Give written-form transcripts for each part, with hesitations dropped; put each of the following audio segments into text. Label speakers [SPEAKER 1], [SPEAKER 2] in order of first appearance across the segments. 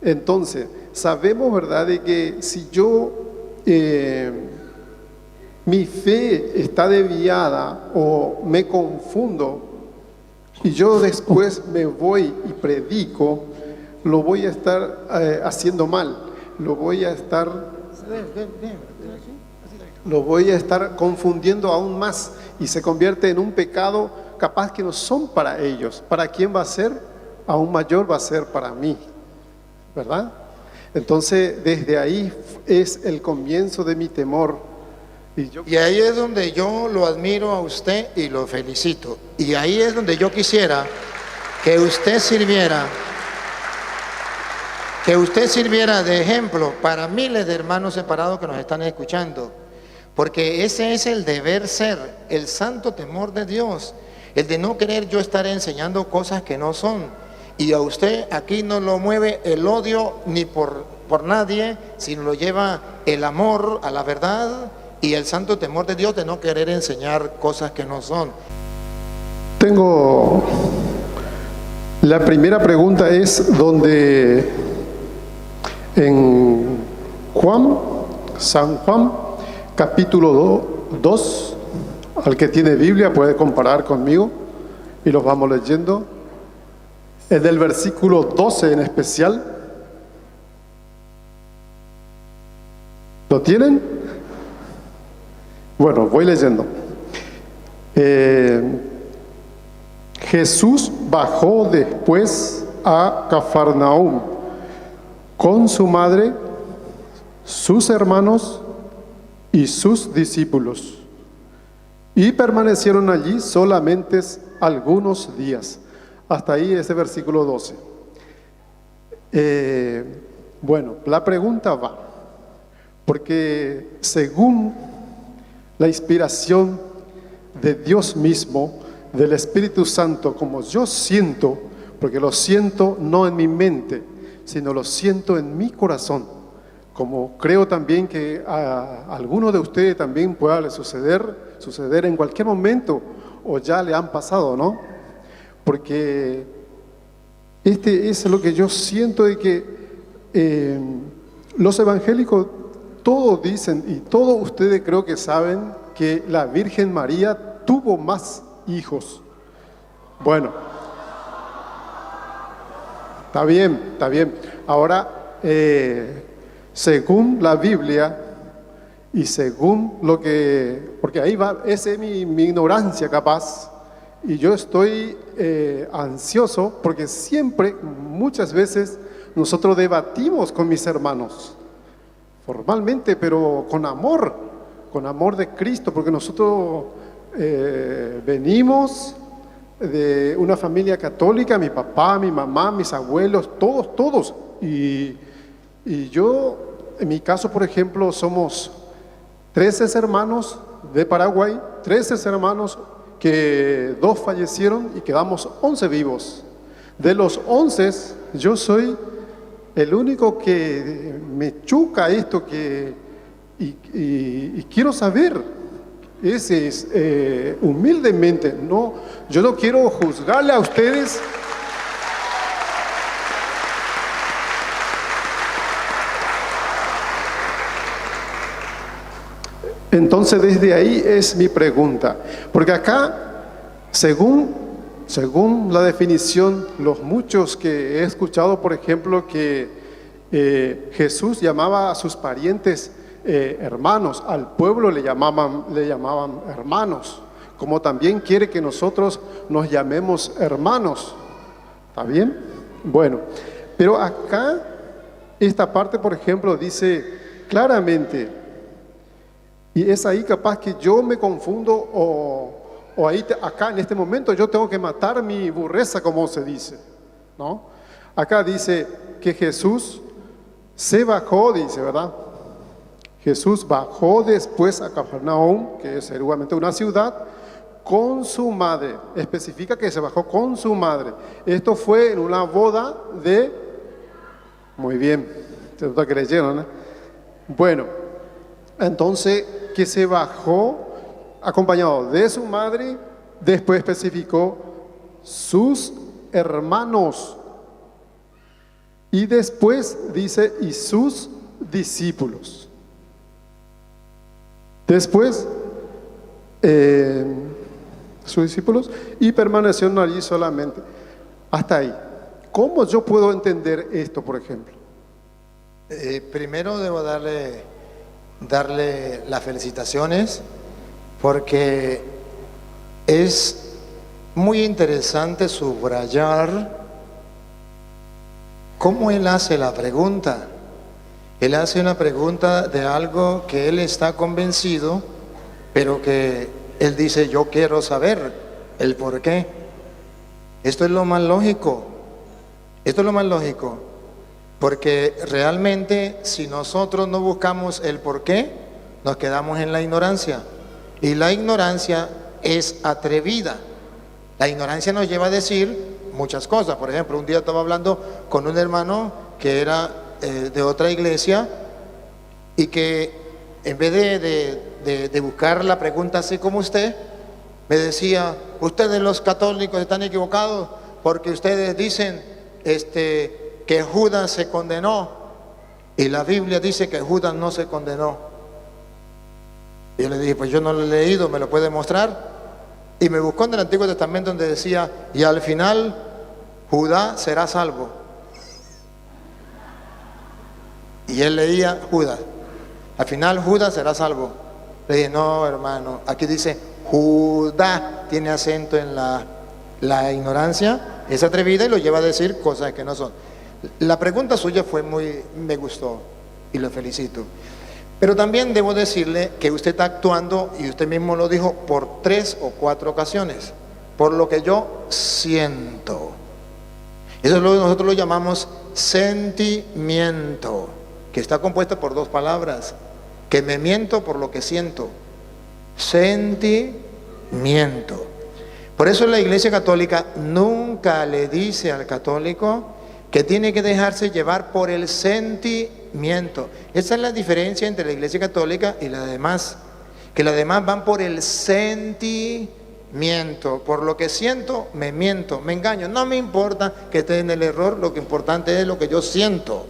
[SPEAKER 1] Entonces, sabemos, ¿verdad?, de que si yo, mi fe está desviada o me confundo y yo después me voy y predico, lo voy a estar haciendo mal, lo voy a estar confundiendo aún más y se convierte en un pecado capaz que no son para ellos. ¿Para quién va a ser? Aún mayor va a ser para mí, ¿verdad? Entonces, desde ahí es el comienzo de mi temor.
[SPEAKER 2] Y ahí es donde yo lo admiro a usted y lo felicito. Y ahí es donde yo quisiera que usted sirviera de ejemplo para miles de hermanos separados que nos están escuchando. Porque ese es el deber ser, el santo temor de Dios, el de no querer yo estar enseñando cosas que no son. Y a usted aquí no lo mueve el odio ni por nadie, sino lo lleva el amor a la verdad y el santo temor de Dios de no querer enseñar cosas que no son.
[SPEAKER 1] Tengo, la primera pregunta es donde en San Juan, capítulo 2, al que tiene Biblia puede comparar conmigo y los vamos leyendo. Es del versículo 12 en especial. ¿Lo tienen? Bueno, voy leyendo. Jesús bajó después a Cafarnaúm con su madre, sus hermanos y sus discípulos, y permanecieron allí solamente algunos días. Hasta ahí ese versículo 12. Bueno, la pregunta va, porque según la inspiración de Dios mismo, del Espíritu Santo, como yo siento, porque lo siento no en mi mente, sino lo siento en mi corazón, como creo también que a algunos de ustedes también pueda suceder en cualquier momento, o ya le han pasado, ¿no? Porque es lo que yo siento, de que los evangélicos todos dicen, y todos ustedes creo que saben, que la Virgen María tuvo más hijos. Bueno, está bien. Ahora, según la Biblia y según lo que, porque ahí va, esa es mi ignorancia capaz, y yo estoy ansioso porque siempre, muchas veces, nosotros debatimos con mis hermanos, formalmente, pero con amor de Cristo, porque nosotros venimos de una familia católica, mi papá, mi mamá, mis abuelos, todos. Y yo, en mi caso, por ejemplo, somos 13 hermanos de Paraguay, 13 hermanos que 2 fallecieron y quedamos 11 vivos. De los 11, yo soy el único que me choca esto y quiero saber. Ese es, humildemente, no, yo no quiero juzgarle a ustedes. Entonces, desde ahí es mi pregunta, porque acá, según la definición, los muchos que he escuchado, por ejemplo, que Jesús llamaba a sus parientes hermanos, al pueblo le llamaban hermanos, como también quiere que nosotros nos llamemos hermanos. ¿Está bien? Bueno, pero acá, esta parte, por ejemplo, dice claramente, y es ahí capaz que yo me confundo o ahí acá en este momento yo tengo que matar mi burreza, como se dice, ¿no? Acá dice que Jesús se bajó, dice, ¿verdad? Jesús bajó después a Cafarnaúm, que es seguramente una ciudad, con su madre. Especifica que se bajó con su madre. Esto fue en una boda de... Muy bien, se nota que leyeron, ¿eh? Bueno, entonces que se bajó acompañado de su madre, después especificó sus hermanos. Y después dice, y sus discípulos. Después, sus discípulos, y permanecieron allí solamente. Hasta ahí. ¿Cómo yo puedo entender esto, por ejemplo?
[SPEAKER 2] Primero debo darle las felicitaciones porque es muy interesante subrayar cómo él hace la pregunta. Él hace una pregunta de algo que él está convencido, pero que él dice, yo quiero saber el por qué. Esto es lo más lógico. Esto es lo más lógico. Porque realmente si nosotros no buscamos el por qué, nos quedamos en la ignorancia. Y la ignorancia es atrevida. La ignorancia nos lleva a decir muchas cosas. Por ejemplo, un día estaba hablando con un hermano que era de otra iglesia y que en vez de buscar la pregunta así como usted, me decía, ustedes los católicos están equivocados porque ustedes dicen que Judas se condenó y la Biblia dice que Judas no se condenó. Y yo le dije, pues yo no lo he leído, ¿me lo puede mostrar? Y me buscó en el Antiguo Testamento donde decía, y al final Judá será salvo. Y él leía Judas, al final Judas será salvo. Le dije, no hermano, aquí dice Judá, tiene acento en la ignorancia, es atrevida y lo lleva a decir cosas que no son. La pregunta suya fue me gustó y lo felicito. Pero también debo decirle que usted está actuando, y usted mismo lo dijo, por 3 o 4 ocasiones, por lo que yo siento. Eso es lo que nosotros lo llamamos sentimiento, que está compuesto por 2 palabras, que me miento por lo que siento. Sentimiento. Por eso la Iglesia Católica nunca le dice al católico que tiene que dejarse llevar por el sentimiento. Esa es la diferencia entre la Iglesia Católica y las demás, que las demás van por el sentimiento. Por lo que siento, me miento, me engaño. No me importa que esté en el error, lo que importante es lo que yo siento,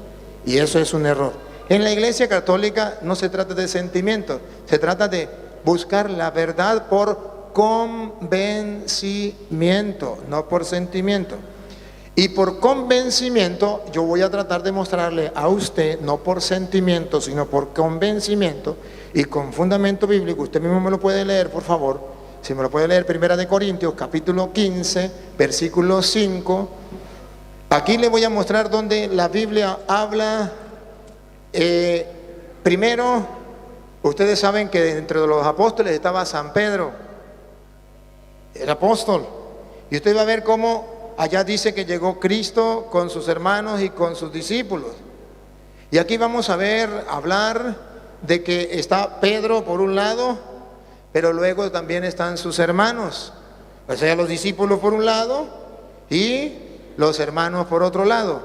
[SPEAKER 2] y eso es un error. En la Iglesia Católica no se trata de sentimiento, se trata de buscar la verdad por convencimiento, no por sentimiento. Y por convencimiento yo voy a tratar de mostrarle a usted, no por sentimiento, sino por convencimiento y con fundamento bíblico. Usted mismo me lo puede leer, por favor. Si me lo puede leer, 1 Corintios, capítulo 15, versículo 5. Aquí le voy a mostrar donde la Biblia habla. Primero, ustedes saben que dentro de los apóstoles estaba San Pedro, el apóstol. Y usted va a ver cómo allá dice que llegó Cristo con sus hermanos y con sus discípulos. Y aquí vamos a hablar de que está Pedro por un lado, pero luego también están sus hermanos. O sea, los discípulos por un lado y los hermanos por otro lado.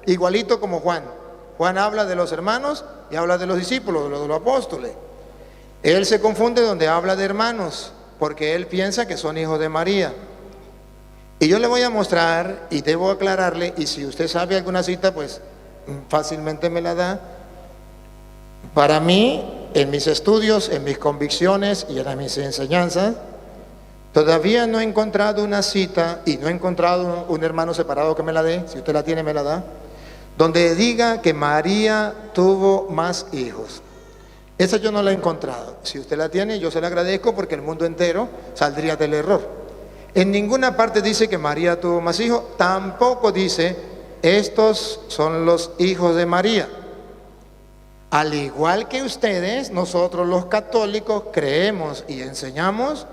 [SPEAKER 2] Igualito como Juan. Juan habla de los hermanos y habla de los discípulos, de los apóstoles. Él se confunde donde habla de hermanos, porque él piensa que son hijos de María. Y yo le voy a mostrar y debo aclararle, y si usted sabe alguna cita, pues fácilmente me la da. Para mí, en mis estudios, en mis convicciones y en mis enseñanzas, todavía no he encontrado una cita, y no he encontrado un hermano separado que me la dé, si usted la tiene me la da, donde diga que María tuvo más hijos. Esa yo no la he encontrado. Si usted la tiene, yo se la agradezco, porque el mundo entero saldría del error. En ninguna parte dice que María tuvo más hijos, tampoco dice, estos son los hijos de María. Al igual que ustedes, nosotros los católicos creemos y enseñamos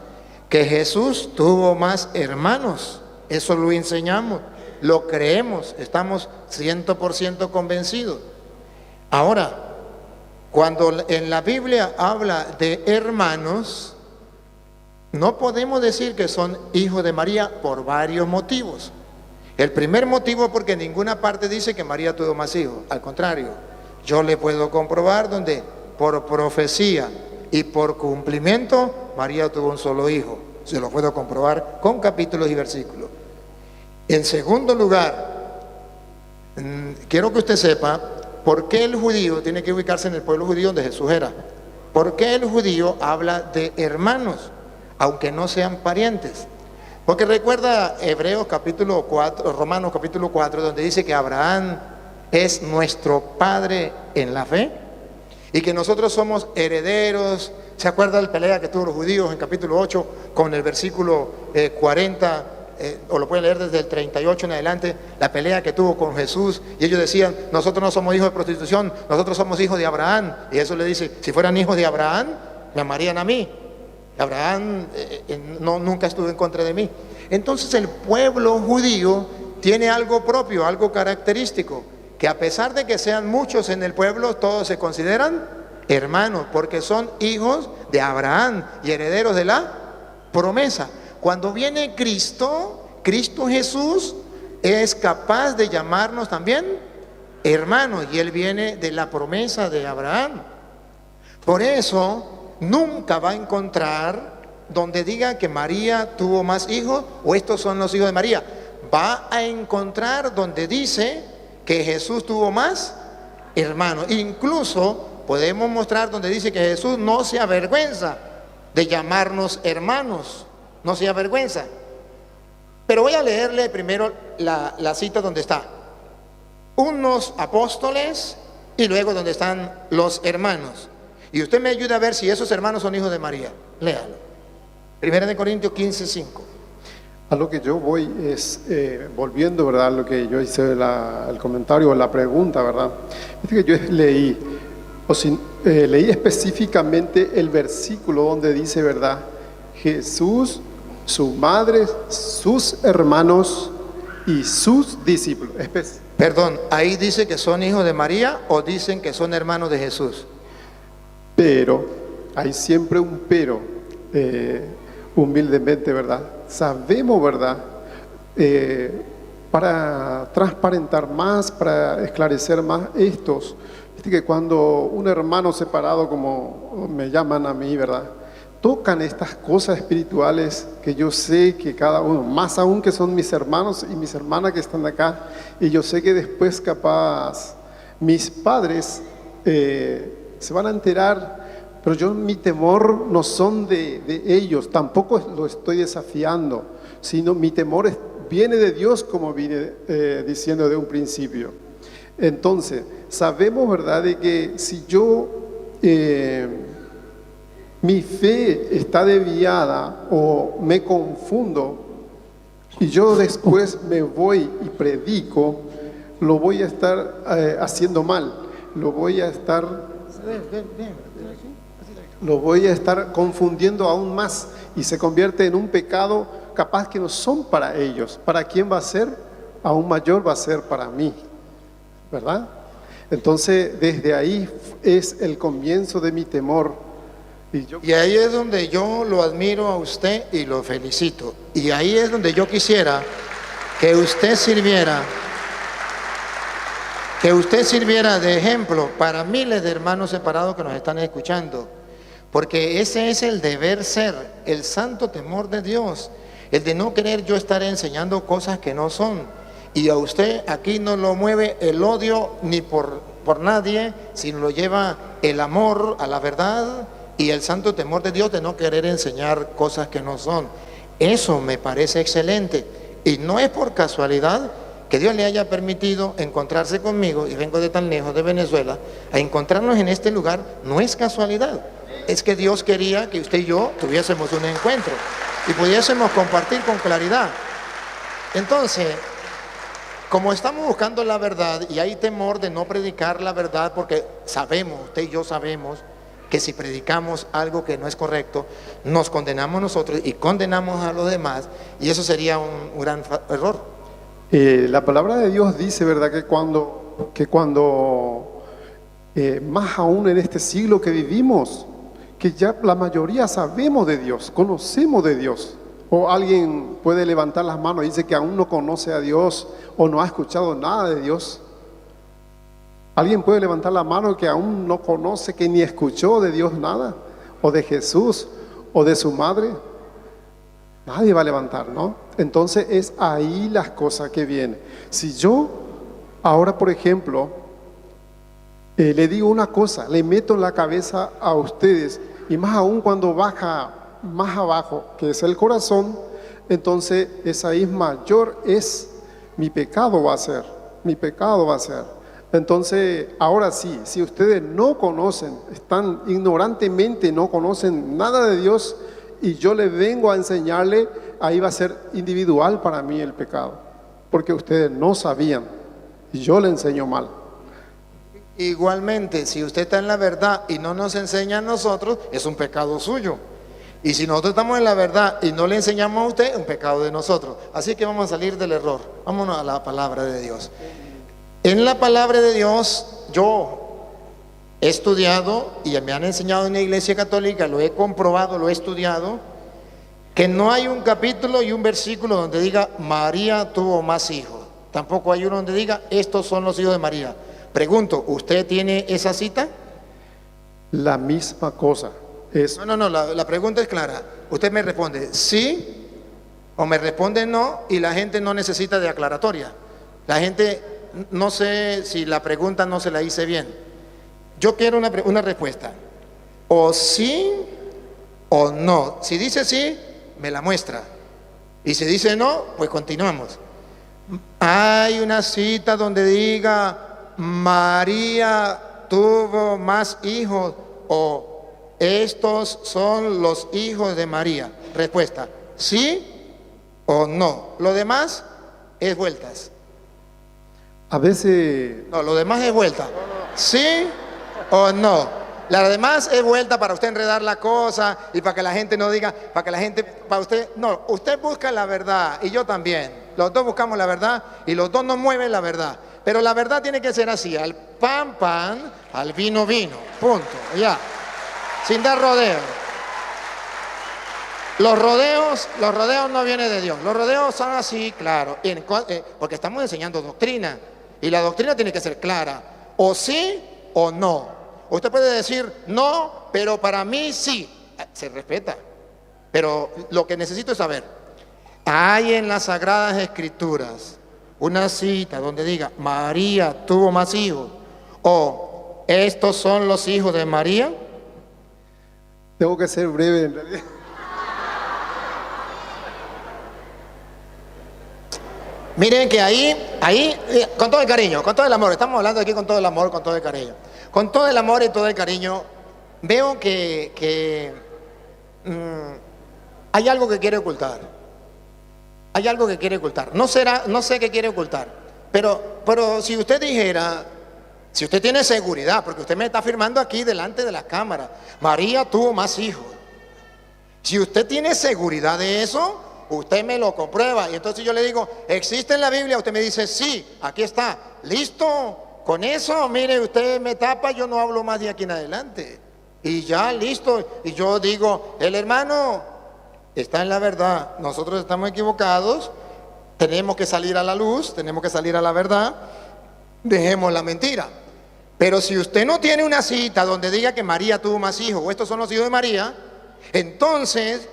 [SPEAKER 2] que Jesús tuvo más hermanos. Eso lo enseñamos, lo creemos, estamos 100% convencidos. Ahora, cuando en la Biblia habla de hermanos, no podemos decir que son hijos de María por varios motivos. El primer motivo es porque en ninguna parte dice que María tuvo más hijos. Al contrario, yo le puedo comprobar donde por profecía y por cumplimiento María tuvo un solo hijo. Se lo puedo comprobar con capítulos y versículos. En segundo lugar, quiero que usted sepa por qué el judío tiene que ubicarse en el pueblo judío donde Jesús era. ¿Por qué el judío habla de hermanos, aunque no sean parientes? Porque recuerda Hebreos capítulo 4, Romanos capítulo 4, donde dice que Abraham es nuestro padre en la fe y que nosotros somos herederos. ¿Se acuerda la pelea que tuvo los judíos en capítulo 8 con el versículo 40? O lo pueden leer desde el 38 en adelante, la pelea que tuvo con Jesús, y ellos decían, nosotros no somos hijos de prostitución, nosotros somos hijos de Abraham. Y Jesús le dice, si fueran hijos de Abraham, me amarían a mí. Abraham nunca estuvo en contra de mí. Entonces el pueblo judío tiene algo propio, algo característico, que a pesar de que sean muchos en el pueblo, todos se consideran hermanos, porque son hijos de Abraham y herederos de la promesa. Cuando viene Cristo, Cristo Jesús es capaz de llamarnos también hermanos, y Él viene de la promesa de Abraham. Por eso nunca va a encontrar donde diga que María tuvo más hijos o estos son los hijos de María. Va a encontrar donde dice que Jesús tuvo más hermanos. Incluso podemos mostrar donde dice que Jesús no se avergüenza de llamarnos hermanos. No se avergüenza. Pero voy a leerle primero la cita donde está unos apóstoles y luego donde están los hermanos. Y usted me ayuda a ver si esos hermanos son hijos de María. Léalo. Primera de Corintios 15:5.
[SPEAKER 1] A lo que yo voy es, volviendo, ¿verdad? A lo que yo hice el comentario o la pregunta, ¿verdad? Viste que yo leí específicamente el versículo donde dice, ¿verdad? Jesús, su madre, sus hermanos y sus discípulos.
[SPEAKER 2] Perdón, ¿ahí dice que son hijos de María o dicen que son hermanos de Jesús?
[SPEAKER 1] Pero, hay siempre un pero, humildemente, ¿verdad? Sabemos, ¿verdad? Para transparentar más, para esclarecer más estos, viste que cuando un hermano separado, como me llaman a mí, ¿verdad? Tocan estas cosas espirituales que yo sé que cada uno, más aún que son mis hermanos y mis hermanas que están acá, y yo sé que después capaz mis padres se van a enterar, pero mi temor no son de ellos, tampoco lo estoy desafiando, sino mi temor viene de Dios, como vine diciendo de un principio. Entonces, sabemos, ¿verdad?, de que si yo... mi fe está desviada o me confundo y yo después me voy y predico, lo voy a estar haciendo mal, lo voy a estar confundiendo aún más y se convierte en un pecado capaz que no son para ellos. ¿Para quién va a ser? Aún mayor va a ser para mí, ¿verdad? Entonces desde ahí es el comienzo de mi temor.
[SPEAKER 2] Y ahí es donde yo lo admiro a usted y lo felicito. Y ahí es donde yo quisiera que usted sirviera de ejemplo para miles de hermanos separados que nos están escuchando. Porque ese es el deber ser, el santo temor de Dios, el de no querer yo estar enseñando cosas que no son. Y a usted aquí no lo mueve el odio ni por nadie, sino lo lleva el amor a la verdad y el santo temor de Dios de no querer enseñar cosas que no son. Eso me parece excelente. Y no es por casualidad que Dios le haya permitido encontrarse conmigo, y vengo de tan lejos, de Venezuela, a encontrarnos en este lugar. No es casualidad. Es que Dios quería que usted y yo tuviésemos un encuentro y pudiésemos compartir con claridad. Entonces, como estamos buscando la verdad y hay temor de no predicar la verdad, porque sabemos, usted y yo sabemos, que si predicamos algo que no es correcto, nos condenamos nosotros y condenamos a los demás, y eso sería un gran error.
[SPEAKER 1] La palabra de Dios dice, ¿verdad?, que cuando más aún en este siglo que vivimos, que ya la mayoría sabemos de Dios, conocemos de Dios. O alguien puede levantar las manos y dice que aún no conoce a Dios o no ha escuchado nada de Dios. ¿Alguien puede levantar la mano que aún no conoce, que ni escuchó de Dios nada? ¿O de Jesús? ¿O de su madre? Nadie va a levantar, ¿no? Entonces es ahí las cosas que vienen. Si yo Ahora, por ejemplo, le digo una cosa, le meto en la cabeza a ustedes, y más aún cuando baja más abajo, que es el corazón, entonces esa es mayor, es mi pecado va a ser, mi pecado va a ser. Entonces, ahora sí, si ustedes no conocen, están ignorantemente, no conocen nada de Dios, y yo les vengo a enseñarle, ahí va a ser individual para mí el pecado, porque ustedes no sabían, y yo le enseño mal.
[SPEAKER 2] Igualmente, si usted está en la verdad y no nos enseña a nosotros, es un pecado suyo. Y si nosotros estamos en la verdad y no le enseñamos a usted, es un pecado de nosotros. Así que vamos a salir del error. Vámonos a la palabra de Dios. En la palabra de Dios, yo he estudiado y me han enseñado en la iglesia católica, lo he comprobado, lo he estudiado, que no hay un capítulo y un versículo donde diga María tuvo más hijos. Tampoco hay uno donde diga estos son los hijos de María. Pregunto, ¿usted tiene esa cita?
[SPEAKER 1] La misma cosa es.
[SPEAKER 2] No, la pregunta es clara. Usted me responde sí o me responde no, y la gente no necesita de aclaratoria. La gente, no sé si la pregunta no se la hice bien. Yo quiero una respuesta. O sí o no. Si dice sí, me la muestra. Y si dice no, pues continuamos. Hay una cita donde diga María tuvo más hijos o estos son los hijos de María. Respuesta, sí o no. Lo demás es vueltas.
[SPEAKER 1] A veces.
[SPEAKER 2] No, lo demás es vuelta. Sí o no. La demás es vuelta para usted enredar la cosa y para que la gente no diga, para que la gente, para usted, no, usted busca la verdad y yo también. Los dos buscamos la verdad y los dos nos mueven la verdad. Pero la verdad tiene que ser así, al pan, pan, al vino, vino, punto, ya, sin dar rodeos. Los rodeos no vienen de Dios, los rodeos son así, claro, porque estamos enseñando doctrina, y la doctrina tiene que ser clara, o sí o no. Usted puede decir, no, pero para mí sí, se respeta, pero lo que necesito es saber, hay en las Sagradas Escrituras una cita donde diga María tuvo más hijos o estos son los hijos de María.
[SPEAKER 1] Tengo que ser breve en realidad.
[SPEAKER 2] Miren que ahí, con todo el cariño, con todo el amor, estamos hablando aquí con todo el amor, con todo el cariño. Con todo el amor y todo el cariño, veo que hay algo que quiere ocultar. Hay algo que quiere ocultar. No sé qué quiere ocultar. Pero si usted dijera, si usted tiene seguridad, porque usted me está afirmando aquí delante de la cámara, María tuvo más hijos. Si usted tiene seguridad de eso, usted me lo comprueba. Y entonces yo le digo, ¿existe en la Biblia? Usted me dice, sí, aquí está. ¿Listo? Con eso, mire, usted me tapa, yo no hablo más de aquí en adelante. Y ya, listo. Y yo digo, el hermano está en la verdad, nosotros estamos equivocados, tenemos que salir a la luz, tenemos que salir a la verdad, dejemos la mentira. Pero si usted no tiene una cita donde diga que María tuvo más hijos o estos son los hijos de María, entonces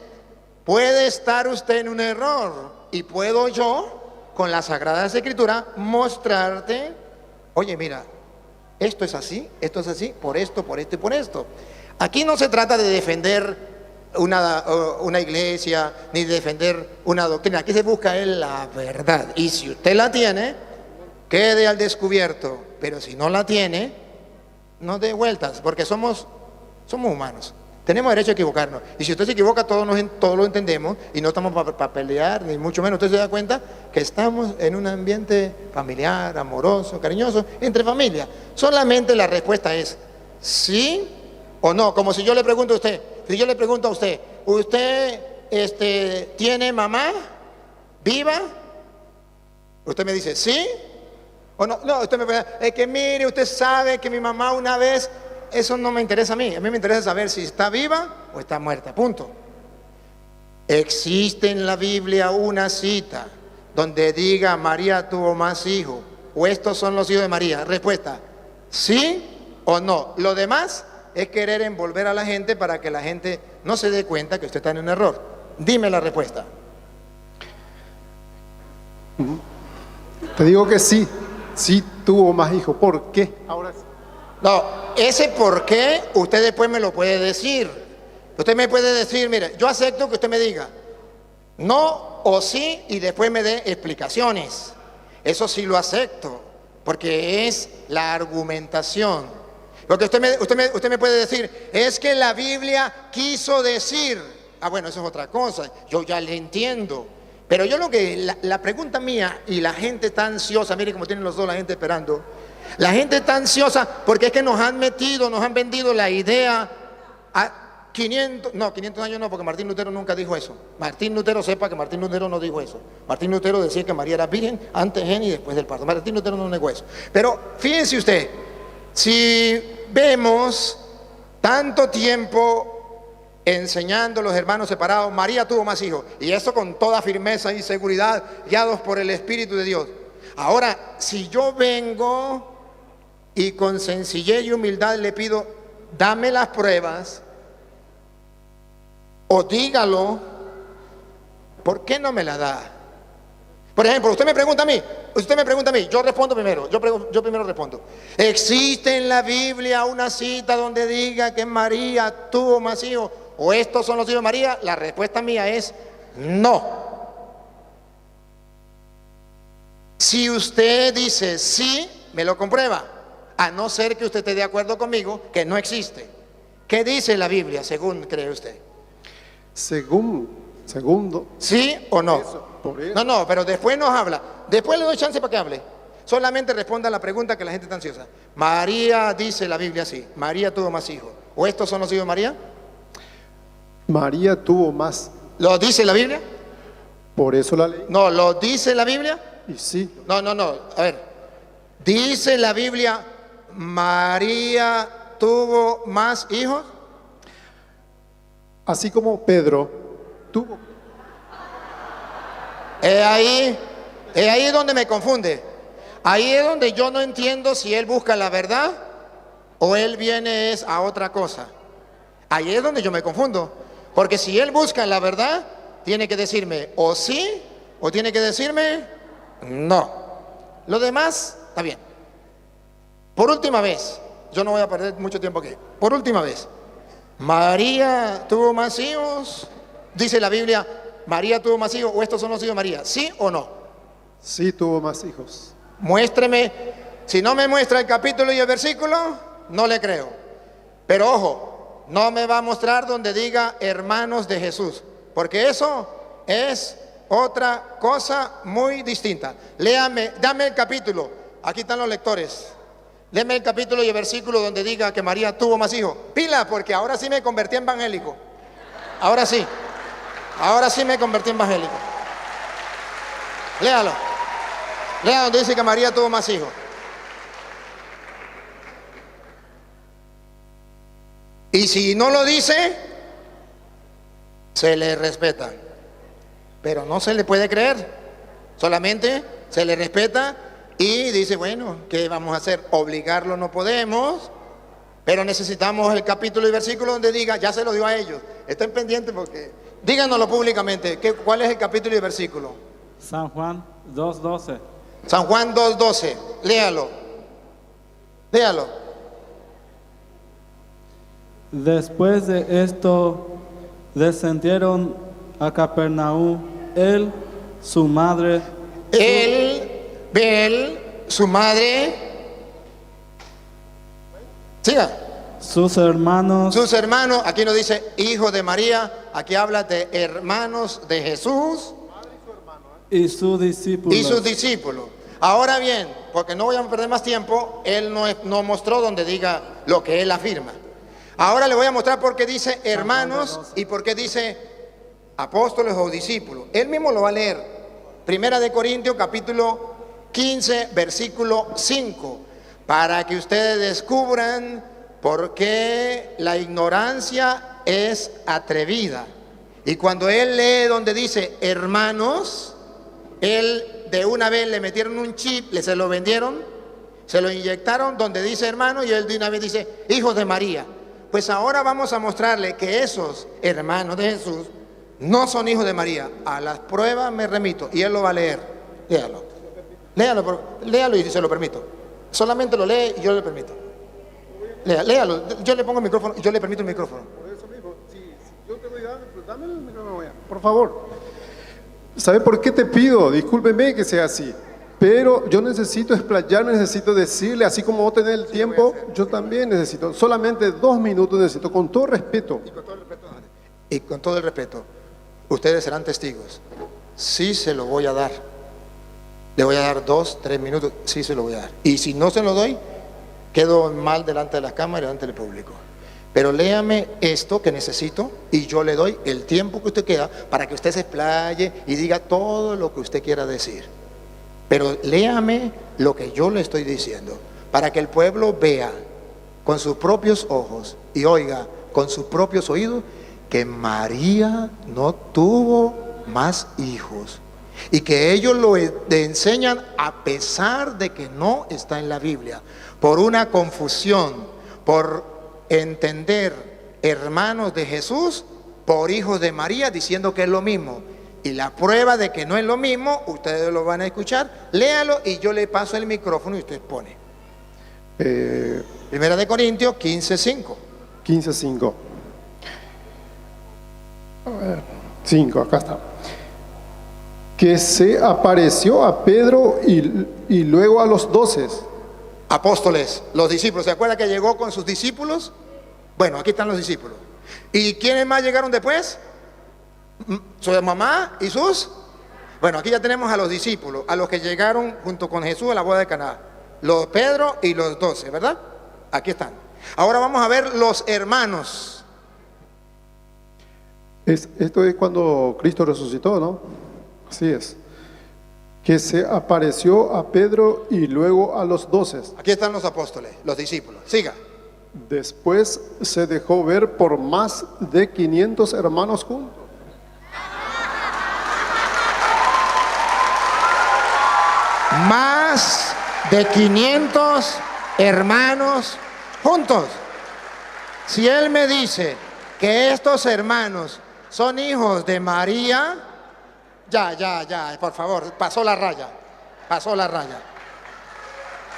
[SPEAKER 2] puede estar usted en un error y puedo yo con las Sagradas Escrituras mostrarte, oye mira, esto es así, por esto y por esto. Aquí no se trata de defender una iglesia, ni defender una doctrina. Aquí se busca la verdad. Y si usted la tiene, quede al descubierto. Pero si no la tiene, no dé vueltas, porque somos humanos. Tenemos derecho a equivocarnos. Y si usted se equivoca, todos lo entendemos y no estamos para pelear, ni mucho menos. Usted se da cuenta que estamos en un ambiente familiar, amoroso, cariñoso, entre familia. Solamente la respuesta es sí o no. Como si yo le pregunto a usted, ¿usted tiene mamá viva? Usted me dice, ¿sí? ¿O no? No, usted me puede decir, es que mire, usted sabe que mi mamá una vez, eso no me interesa a mí me interesa saber si está viva o está muerta, punto. ¿Existe en la Biblia una cita donde diga María tuvo más hijos o estos son los hijos de María? Respuesta, ¿sí o no? Lo demás es querer envolver a la gente para que la gente no se dé cuenta que usted está en un error. Dime la respuesta.
[SPEAKER 1] Te digo que sí, sí, tuvo más hijos. ¿Por qué? Ahora sí.
[SPEAKER 2] No, ese por qué usted después me lo puede decir. Usted me puede decir, mire, yo acepto que usted me diga no o sí y después me dé explicaciones. Eso sí lo acepto, porque es la argumentación. Porque usted me puede decir, es que la Biblia quiso decir. Ah, bueno, eso es otra cosa, yo ya le entiendo. Pero yo la pregunta mía, y la gente está ansiosa, mire cómo tienen los dos la gente esperando. La gente está ansiosa porque es que nos han vendido la idea a 500 años no, porque Martín Lutero nunca dijo eso. Martín Lutero, sepa que Martín Lutero no dijo eso. Martín Lutero decía que María era virgen antes y después del parto. Martín Lutero no negó eso. Pero fíjense usted, si vemos tanto tiempo enseñando a los hermanos separados, María tuvo más hijos, y eso con toda firmeza y seguridad, guiados por el Espíritu de Dios. Ahora, si yo vengo y con sencillez y humildad le pido, dame las pruebas, o dígalo, ¿por qué no me la da? Por ejemplo, usted me pregunta a mí, yo respondo primero, yo primero respondo. ¿Existe en la Biblia una cita donde diga que María tuvo más hijos o estos son los hijos de María? La respuesta mía es no. Si usted dice sí, me lo comprueba, a no ser que usted esté de acuerdo conmigo que no existe. ¿Qué dice la Biblia según cree usted?
[SPEAKER 1] Segundo.
[SPEAKER 2] ¿Sí o no?
[SPEAKER 1] Por eso.
[SPEAKER 2] No, pero después nos habla. Después le doy chance para que hable. Solamente responda a la pregunta que la gente está ansiosa. María, dice la Biblia así, María tuvo más hijos. ¿O estos son los hijos de María?
[SPEAKER 1] María tuvo más.
[SPEAKER 2] ¿Lo dice la Biblia?
[SPEAKER 1] Por eso la ley.
[SPEAKER 2] No, ¿lo dice la Biblia?
[SPEAKER 1] Y sí.
[SPEAKER 2] No. A ver. ¿Dice la Biblia María tuvo más hijos?
[SPEAKER 1] Así como Pedro tuvo.
[SPEAKER 2] Es ahí donde me confunde. Ahí es donde yo no entiendo si él busca la verdad o él viene a otra cosa. Ahí es donde yo me confundo. Porque si él busca la verdad, tiene que decirme o sí o tiene que decirme no. Lo demás está bien. Por última vez, yo no voy a perder mucho tiempo aquí. Por última vez, María tuvo más hijos. Dice la Biblia, María tuvo más hijos o estos son los hijos de María. ¿Sí o no?
[SPEAKER 1] Sí tuvo más hijos.
[SPEAKER 2] Muéstreme. Si no me muestra el capítulo y el versículo, no le creo. Pero ojo, no me va a mostrar donde diga hermanos de Jesús, porque eso es otra cosa muy distinta. Léame, dame el capítulo. Aquí están los lectores. Léeme el capítulo y el versículo donde diga que María tuvo más hijos. Pila, porque ahora sí me convertí en evangélico. Ahora sí me convertí en evangélico. Léalo. Lea donde dice que María tuvo más hijos. Y si no lo dice, se le respeta. Pero no se le puede creer. Solamente se le respeta y dice, bueno, ¿qué vamos a hacer? Obligarlo no podemos, pero necesitamos el capítulo y versículo donde diga, ya se lo dio a ellos. Estén pendientes porque, díganoslo públicamente, ¿cuál es el capítulo y el versículo?
[SPEAKER 3] San Juan 2:12.
[SPEAKER 2] San Juan 2:12, léalo.
[SPEAKER 3] Después de esto, descendieron a Capernaum, él, su madre,
[SPEAKER 2] su madre, siga.
[SPEAKER 3] sus hermanos,
[SPEAKER 2] aquí no dice hijo de María, aquí habla de hermanos de Jesús
[SPEAKER 3] y sus discípulos.
[SPEAKER 2] Ahora bien, porque no voy a perder más tiempo, él no mostró donde diga lo que él afirma. Ahora le voy a mostrar por qué dice hermanos y por qué dice apóstoles o discípulos. Él mismo lo va a leer. Primera de Corintios, capítulo 15, versículo 5. Para que ustedes descubran por qué la ignorancia es atrevida. Y cuando él lee donde dice hermanos, él de una vez le metieron un chip, se lo vendieron, se lo inyectaron donde dice hermano y él de una vez dice hijos de María. Pues ahora vamos a mostrarle que esos hermanos de Jesús no son hijos de María. A las pruebas me remito y él lo va a leer. Léalo y se lo permito. Solamente lo lee y yo le permito. Léalo, yo le pongo el micrófono y yo le permito el micrófono.
[SPEAKER 1] Por eso mismo, si yo te doy, dame el micrófono, por favor. ¿Sabe por qué te pido? Discúlpeme que sea así, pero yo necesito explayarme, necesito decirle, así como vos tenés el tiempo, yo también necesito, solamente 2 minutos necesito, con todo respeto.
[SPEAKER 2] Y con todo el respeto, ustedes serán testigos. Sí se lo voy a dar. Le voy a dar 2, 3 minutos, sí se lo voy a dar. Y si no se lo doy, quedo mal delante de las cámaras y delante del público. Pero léame esto que necesito y yo le doy el tiempo que usted queda para que usted se explaye y diga todo lo que usted quiera decir. Pero léame lo que yo le estoy diciendo para que el pueblo vea con sus propios ojos y oiga con sus propios oídos que María no tuvo más hijos y que ellos lo enseñan a pesar de que no está en la Biblia, por una confusión, por entender hermanos de Jesús por hijos de María, diciendo que es lo mismo. Y la prueba de que no es lo mismo, ustedes lo van a escuchar. Léalo y yo le paso el micrófono y usted pone. Primera de Corintios 15:5.
[SPEAKER 1] 15:5. A ver, 5, acá está. Que se apareció a Pedro y luego a los 12.
[SPEAKER 2] Apóstoles, los discípulos. ¿Se acuerda que llegó con sus discípulos? Bueno, aquí están los discípulos. ¿Y quiénes más llegaron después? Su mamá y sus. Bueno, aquí ya tenemos a los discípulos, a los que llegaron junto con Jesús a la boda de Caná. Los Pedro y los 12, ¿verdad? Aquí están. Ahora vamos a ver los hermanos.
[SPEAKER 1] Esto es cuando Cristo resucitó, ¿no? Así es. Que se apareció a Pedro y luego a los 12.
[SPEAKER 2] Aquí están los apóstoles, los discípulos. Siga.
[SPEAKER 1] Después se dejó ver por más de 500 hermanos juntos.
[SPEAKER 2] Más de 500 hermanos juntos. Si él me dice que estos hermanos son hijos de María, ya, por favor, pasó la raya.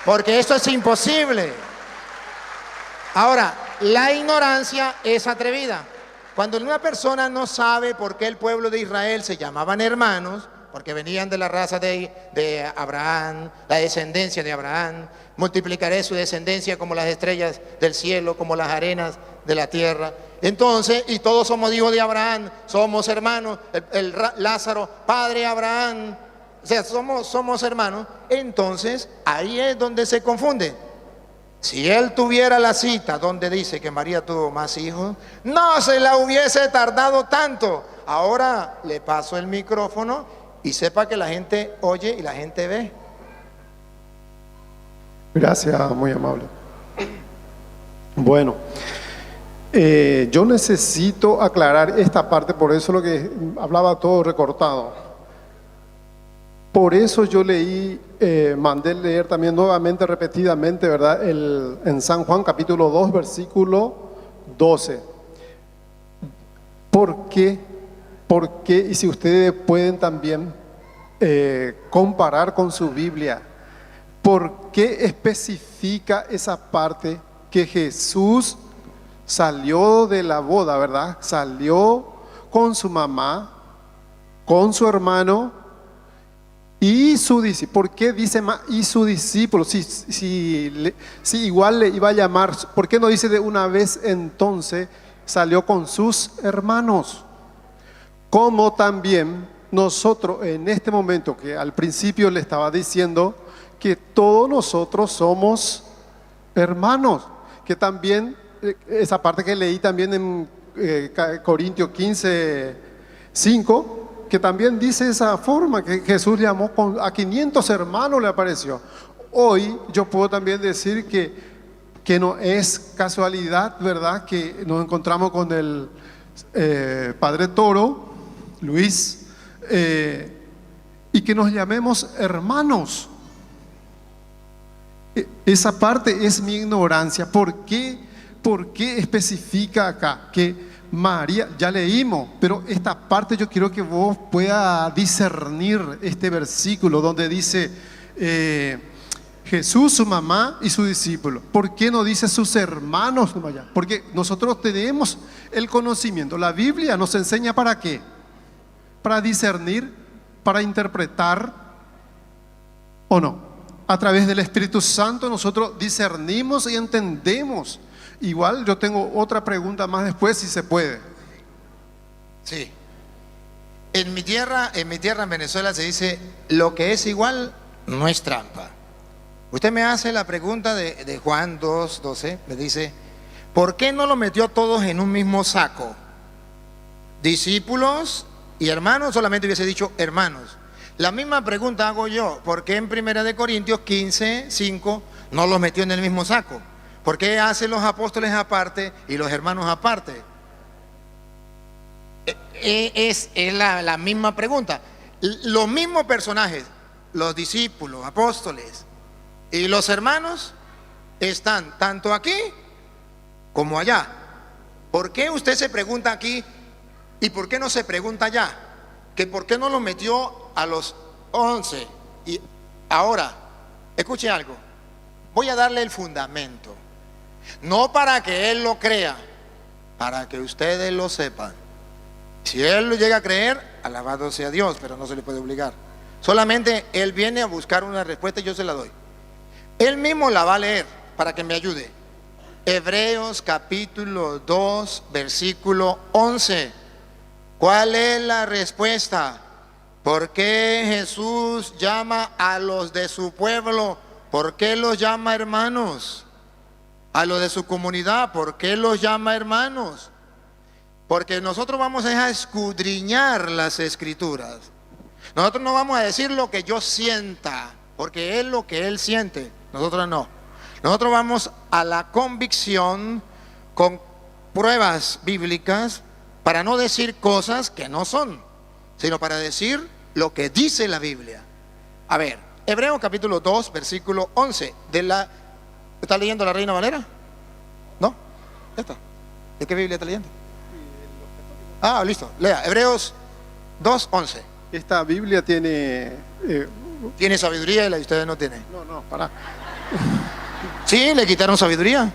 [SPEAKER 2] Porque esto es imposible. Ahora, la ignorancia es atrevida. Cuando una persona no sabe por qué el pueblo de Israel se llamaban hermanos, porque venían de la raza de Abraham, la descendencia de Abraham, multiplicaré su descendencia como las estrellas del cielo, como las arenas de la tierra. Entonces, y todos somos hijos de Abraham, somos hermanos, el Lázaro, padre Abraham, o sea, somos hermanos. Entonces, ahí es donde se confunde. Si él tuviera la cita donde dice que María tuvo más hijos, no se la hubiese tardado tanto. Ahora le paso el micrófono y sepa que la gente oye y la gente ve.
[SPEAKER 1] Gracias, muy amable. Bueno, yo necesito aclarar esta parte, por eso lo que hablaba todo recortado. Por eso yo leí, mandé leer también nuevamente, repetidamente, ¿verdad? En San Juan capítulo 2, versículo 12. ¿Por qué? Porque, y si ustedes pueden también comparar con su Biblia, ¿por qué especifica esa parte que Jesús salió de la boda, ¿verdad? Salió con su mamá, con su hermano y su discípulo? ¿Por qué dice y su discípulo? Si igual le iba a llamar, ¿por qué no dice de una vez entonces salió con sus hermanos? Como también nosotros en este momento, que al principio le estaba diciendo que todos nosotros somos hermanos, que también esa parte que leí también en Corintios 15:5, que también dice esa forma, que Jesús llamó a 500 hermanos, le apareció. Hoy yo puedo también decir que no es casualidad, ¿verdad?, que nos encontramos con el Padre Toro, Luis, y que nos llamemos hermanos. Esa parte es mi ignorancia. ¿Por qué especifica acá que María? Ya leímos, pero esta parte yo quiero que vos puedas discernir este versículo donde dice Jesús, su mamá y su discípulo. ¿Por qué no dice sus hermanos? Porque nosotros tenemos el conocimiento. La Biblia nos enseña ¿para qué? Para discernir, para interpretar, ¿o no? A través del Espíritu Santo nosotros discernimos y entendemos. Igual yo tengo otra pregunta más después, si se puede.
[SPEAKER 2] Sí. En mi tierra, en Venezuela, se dice: lo que es igual no es trampa. Usted me hace la pregunta de Juan 2:12, me dice: ¿por qué no lo metió a todos en un mismo saco? Discípulos y hermanos, solamente hubiese dicho hermanos. La misma pregunta hago yo: ¿por qué en 1 Corintios 15:5 no los metió en el mismo saco? ¿Por qué hace los apóstoles aparte y los hermanos aparte? Es la misma pregunta. Los mismos personajes, los discípulos, apóstoles y los hermanos, están tanto aquí como allá. ¿Por qué usted se pregunta aquí y por qué no se pregunta allá? Que por qué no lo metió a los 11. Y ahora, escuche algo, voy a darle el fundamento, no para que él lo crea, para que ustedes lo sepan. Si él lo llega a creer, alabado sea Dios, pero no se le puede obligar. Solamente él viene a buscar una respuesta y yo se la doy. Él mismo la va a leer para que me ayude. Hebreos capítulo 2, versículo 11. ¿Cuál es la respuesta? ¿Por qué Jesús llama a los de su pueblo? ¿Por qué los llama hermanos? A los de su comunidad, ¿por qué los llama hermanos? Porque nosotros vamos a escudriñar las escrituras. Nosotros no vamos a decir lo que yo sienta, porque es lo que él siente. Nosotros no. Nosotros vamos a la convicción con pruebas bíblicas, para no decir cosas que no son, sino para decir lo que dice la Biblia. A ver, Hebreos capítulo 2, versículo 11 ¿Está leyendo la Reina Valera? ¿No? ¿Esta? ¿De qué Biblia está leyendo? Ah, listo, lea, Hebreos 2, 11.
[SPEAKER 1] Esta Biblia tiene...
[SPEAKER 2] ¿Tiene sabiduría y la de ustedes no tiene?
[SPEAKER 1] No, pará.
[SPEAKER 2] ¿Sí? ¿Le quitaron sabiduría?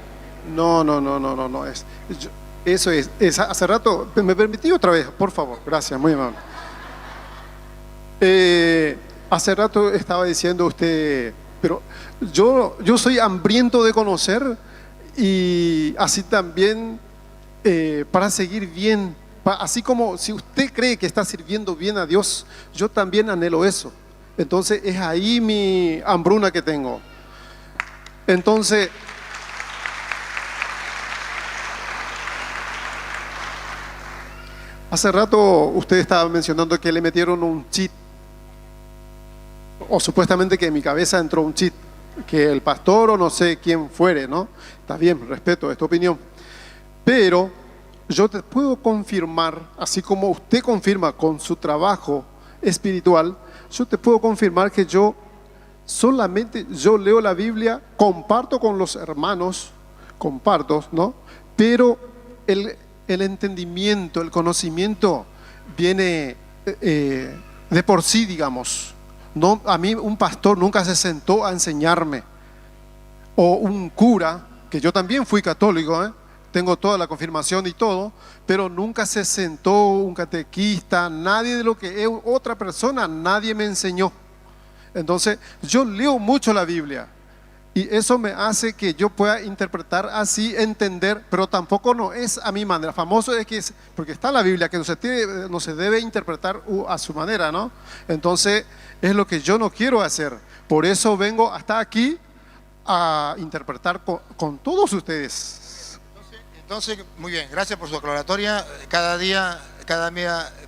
[SPEAKER 1] No. Eso es, hace rato, ¿me permití otra vez? Por favor, gracias, muy amable. Hace rato estaba diciendo usted, pero yo soy hambriento de conocer, y así también para seguir bien, así como si usted cree que está sirviendo bien a Dios, yo también anhelo eso. Entonces es ahí mi hambruna que tengo. Entonces, hace rato usted estaba mencionando que le metieron un cheat, o supuestamente que en mi cabeza entró un cheat, que el pastor o no sé quién fuere, ¿no? Está bien, respeto esta opinión, pero yo te puedo confirmar, así como usted confirma con su trabajo espiritual, yo te puedo confirmar que yo leo la Biblia, comparto con los hermanos, ¿no? Pero el entendimiento, el conocimiento viene de por sí, digamos. No, a mí un pastor nunca se sentó a enseñarme, o un cura, que yo también fui católico, tengo toda la confirmación y todo, pero nunca se sentó un catequista, nadie de lo que es otra persona, nadie me enseñó. Entonces yo leo mucho la Biblia y eso me hace que yo pueda interpretar así, entender, pero tampoco no es a mi manera. Famoso es que porque está en la Biblia que no se debe interpretar a su manera, ¿no? Entonces es lo que yo no quiero hacer. Por eso vengo hasta aquí a interpretar con todos ustedes.
[SPEAKER 2] Entonces, muy bien, gracias por su aclaratoria. Cada día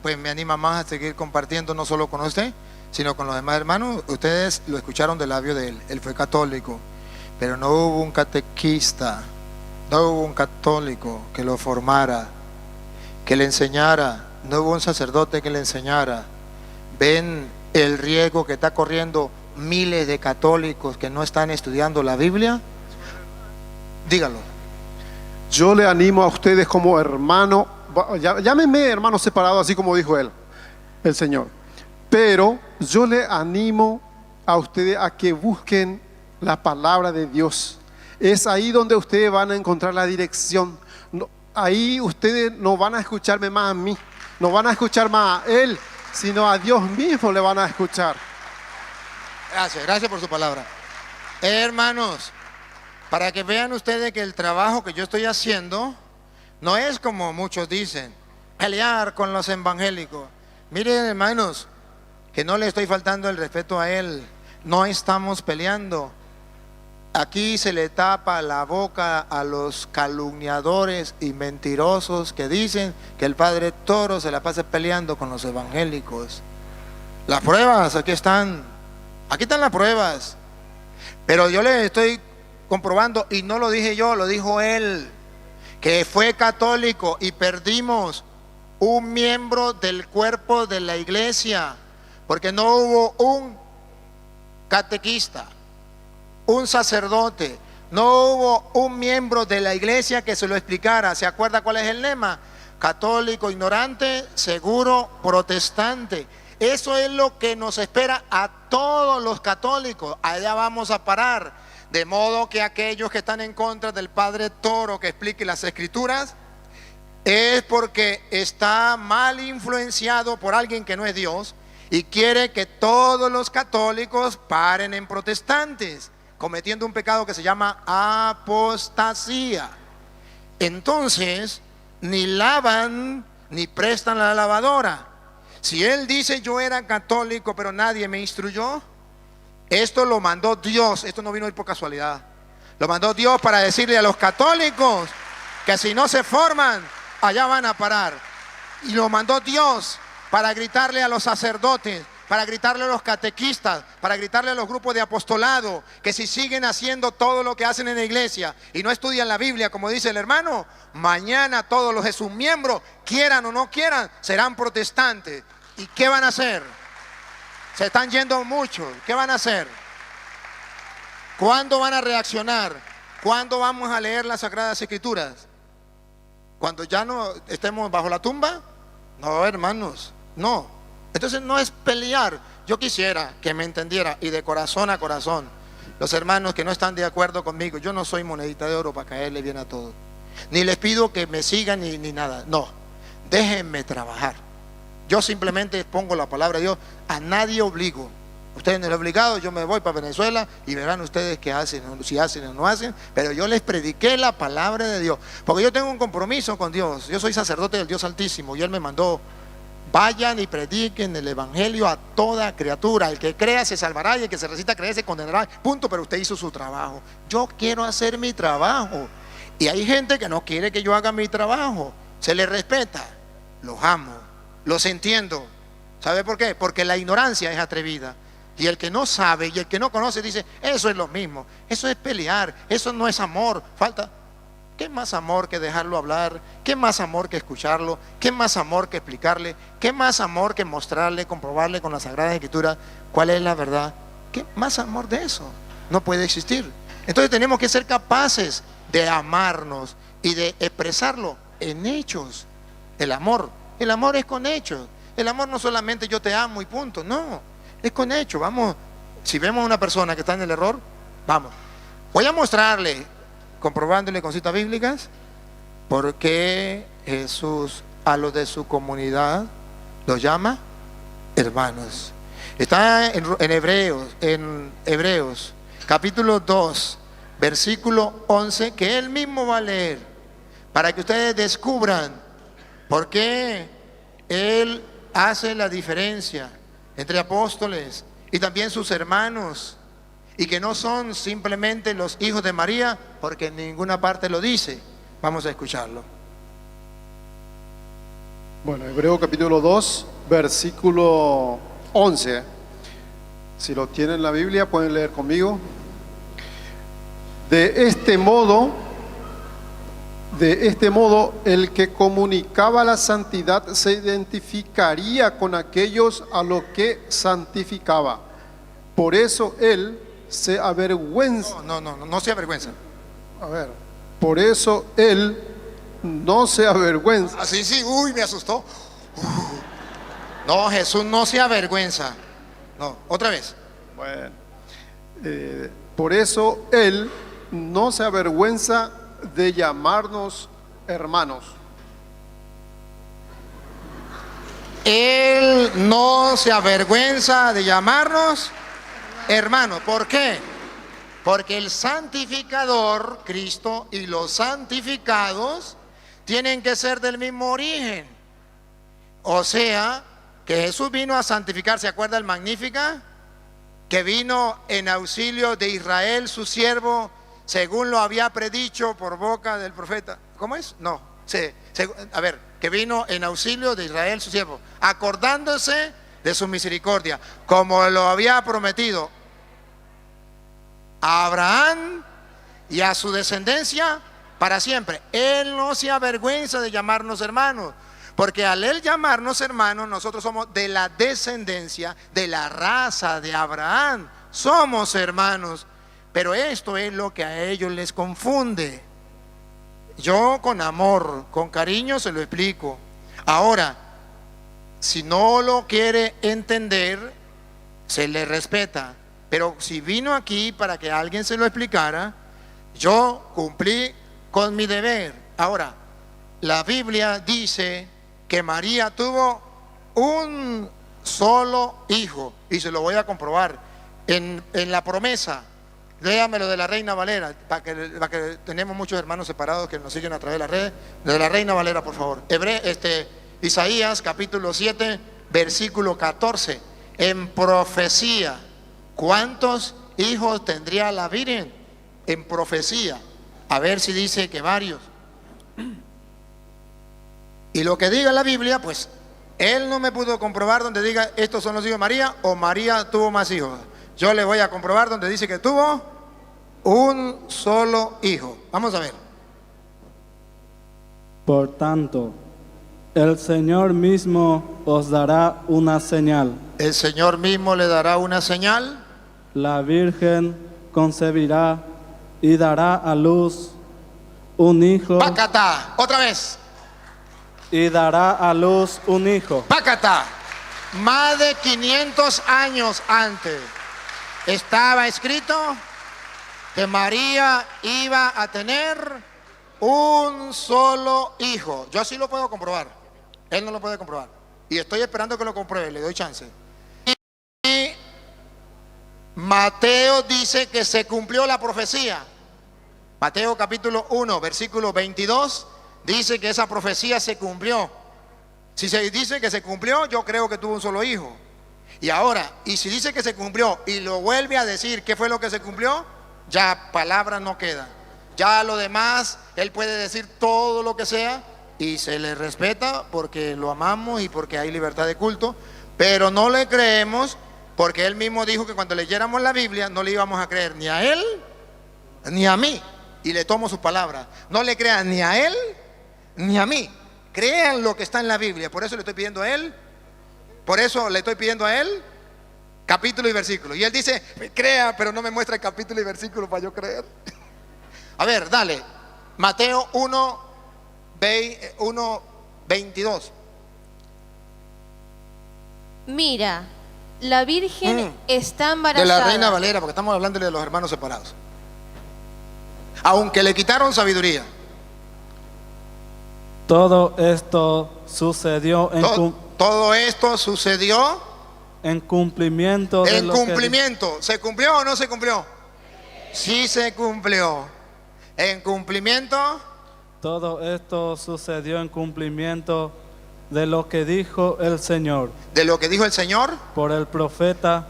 [SPEAKER 2] pues me anima más a seguir compartiendo, no solo con usted, sino con los demás hermanos. Ustedes lo escucharon del labio de él. Él fue católico, pero no hubo un catequista, no hubo un católico que lo formara, que le enseñara, no hubo un sacerdote que le enseñara. Ven el riesgo que está corriendo miles de católicos que no están estudiando la Biblia. Dígalo.
[SPEAKER 1] Yo le animo a ustedes como hermano, llámenme hermano separado, así como dijo él, el Señor. Pero yo le animo a ustedes a que busquen la palabra de Dios. Es ahí donde ustedes van a encontrar la dirección. Ahí ustedes no van a escucharme más a mí, no van a escuchar más a Él, sino a Dios mismo le van a escuchar.
[SPEAKER 2] Gracias por su palabra. Hermanos, para que vean ustedes que el trabajo que yo estoy haciendo no es como muchos dicen, pelear con los evangélicos. Miren, hermanos, que no le estoy faltando el respeto a él. No estamos peleando. Aquí se le tapa la boca a los calumniadores y mentirosos que dicen que el padre Toro se la pasa peleando con los evangélicos. Las pruebas, aquí están las pruebas. Pero yo le estoy comprobando, y no lo dije yo, lo dijo él, que fue católico y perdimos un miembro del cuerpo de la iglesia, porque no hubo un catequista, un sacerdote, no hubo un miembro de la iglesia que se lo explicara. ¿Se acuerda cuál es el lema? Católico ignorante, seguro protestante. Eso es lo que nos espera a todos los católicos. Allá vamos a parar. De modo que aquellos que están en contra del padre Toro que explique las escrituras es porque está mal influenciado por alguien que no es Dios y quiere que todos los católicos paren en protestantes, cometiendo un pecado que se llama apostasía. Entonces, ni lavan ni prestan la lavadora. Si él dice yo era católico pero nadie me instruyó, esto lo mandó Dios, esto no vino a ir por casualidad. Lo mandó Dios para decirle a los católicos que si no se forman, allá van a parar. Y lo mandó Dios para gritarle a los sacerdotes, para gritarle a los catequistas, para gritarle a los grupos de apostolado, que si siguen haciendo todo lo que hacen en la iglesia y no estudian la Biblia, como dice el hermano, mañana todos los de sus miembros, quieran o no quieran, serán protestantes. ¿Y qué van a hacer? Se están yendo muchos. ¿Qué van a hacer? ¿Cuándo van a reaccionar? ¿Cuándo vamos a leer las Sagradas Escrituras? ¿Cuando ya no estemos bajo la tumba? No, hermanos, no. Entonces no es pelear. Yo quisiera que me entendiera, y de corazón a corazón, los hermanos que no están de acuerdo conmigo, yo no soy monedita de oro para caerle bien a todos. Ni les pido que me sigan ni nada. No, déjenme trabajar. Yo simplemente pongo la palabra de Dios, a nadie obligo. Ustedes no son obligados, yo me voy para Venezuela y verán ustedes qué hacen, si hacen o no hacen, pero yo les prediqué la palabra de Dios, porque yo tengo un compromiso con Dios. Yo soy sacerdote del Dios Altísimo y Él me mandó, vayan y prediquen el evangelio a toda criatura. El que crea se salvará y el que se resista a creer se condenará. Punto. Pero usted hizo su trabajo. Yo quiero hacer mi trabajo. Y hay gente que no quiere que yo haga mi trabajo. Se les respeta. Los amo. Los entiendo. ¿Sabe por qué? Porque la ignorancia es atrevida. Y el que no sabe y el que no conoce dice, eso es lo mismo. Eso es pelear. Eso no es amor. Falta. ¿Qué más amor que dejarlo hablar? ¿Qué más amor que escucharlo? ¿Qué más amor que explicarle? ¿Qué más amor que mostrarle, comprobarle con la Sagrada Escritura cuál es la verdad? ¿Qué más amor de eso? No puede existir. Entonces tenemos que ser capaces de amarnos y de expresarlo en hechos. El amor es con hechos. El amor no solamente yo te amo y punto, no, es con hechos. Vamos, si vemos a una persona que está en el error, vamos, voy a mostrarle, comprobándole con citas bíblicas, por qué Jesús a los de su comunidad los llama hermanos. Está en Hebreos capítulo 2 versículo 11, que él mismo va a leer, para que ustedes descubran por qué él hace la diferencia entre apóstoles y también sus hermanos, y que no son simplemente los hijos de María, porque en ninguna parte lo dice. Vamos a escucharlo.
[SPEAKER 1] Bueno, Hebreos capítulo 2, versículo 11. Si lo tienen en la Biblia, pueden leer conmigo. De este modo, el que comunicaba la santidad se identificaría con aquellos a los que santificaba. Por eso él se avergüenza.
[SPEAKER 2] No se avergüenza.
[SPEAKER 1] A ver, por eso él no se avergüenza.
[SPEAKER 2] Así sí, uy, me asustó. No, Jesús no se avergüenza. No, otra vez.
[SPEAKER 1] Bueno, Por eso Él no se avergüenza de llamarnos hermanos.
[SPEAKER 2] Él no se avergüenza de llamarnos hermanos. ¿Por qué? Porque el santificador, Cristo, y los santificados tienen que ser del mismo origen. O sea, que Jesús vino a santificar. ¿Se acuerda el Magnífica? Que vino en auxilio de Israel, su siervo, según lo había predicho por boca del profeta. ¿Cómo es? No, que vino en auxilio de Israel, su siervo, acordándose de su misericordia, como lo había prometido a Abraham y a su descendencia para siempre. Él no se avergüenza de llamarnos hermanos, porque al Él llamarnos hermanos, nosotros somos de la descendencia, de la raza de Abraham. Somos hermanos, pero esto es lo que a ellos les confunde. Yo con amor, con cariño se lo explico. Ahora, si no lo quiere entender, se le respeta. Pero si vino aquí para que alguien se lo explicara, yo cumplí con mi deber. Ahora, la Biblia dice que María tuvo un solo hijo, y se lo voy a comprobar en la promesa. Léamelo de la Reina Valera, para que tenemos muchos hermanos separados que nos siguen a través de las redes. De la Reina Valera, por favor. Isaías capítulo 7, versículo 14. En profecía, ¿cuántos hijos tendría la Virgen? En profecía. A ver si dice que varios. Y lo que diga la Biblia, pues él no me pudo comprobar donde diga estos son los hijos de María o María tuvo más hijos. Yo le voy a comprobar donde dice que tuvo un solo hijo. Vamos a ver.
[SPEAKER 3] Por tanto, el Señor mismo os dará una señal.
[SPEAKER 2] El Señor mismo le dará una señal.
[SPEAKER 3] La Virgen concebirá y dará a luz un hijo.
[SPEAKER 2] Pácata, otra vez.
[SPEAKER 3] Y dará a luz un hijo.
[SPEAKER 2] Pácata. Más de 500 años antes estaba escrito que María iba a tener un solo hijo. Yo sí lo puedo comprobar. Él no lo puede comprobar. Y estoy esperando que lo compruebe, le doy chance. Y Mateo dice que se cumplió la profecía. Mateo capítulo 1, versículo 22, dice que esa profecía se cumplió. Si se dice que se cumplió, yo creo que tuvo un solo hijo. Y ahora, y si dice que se cumplió y lo vuelve a decir, ¿qué fue lo que se cumplió? Ya palabras no quedan. Ya lo demás, él puede decir todo lo que sea y se le respeta porque lo amamos y porque hay libertad de culto, pero no le creemos porque él mismo dijo que cuando leyéramos la Biblia no le íbamos a creer ni a él ni a mí, y le tomo su palabra. No le crean ni a él ni a mí, crean lo que está en la Biblia. Por eso le estoy pidiendo a él, capítulo y versículo. Y él dice, crea, pero no me muestra el capítulo y versículo para yo creer. A ver, dale. Mateo 1:22.
[SPEAKER 4] Mira, la Virgen está embarazada.
[SPEAKER 2] De la Reina Valera, porque estamos hablando de los hermanos separados. Aunque le quitaron sabiduría.
[SPEAKER 3] Todo esto sucedió
[SPEAKER 2] todo esto sucedió
[SPEAKER 3] en cumplimiento de
[SPEAKER 2] en cumplimiento. ¿Se cumplió o no se cumplió? Sí se cumplió. En cumplimiento.
[SPEAKER 3] Todo esto sucedió en cumplimiento de lo que dijo el Señor.
[SPEAKER 2] ¿De lo que dijo el Señor?
[SPEAKER 3] Por el profeta.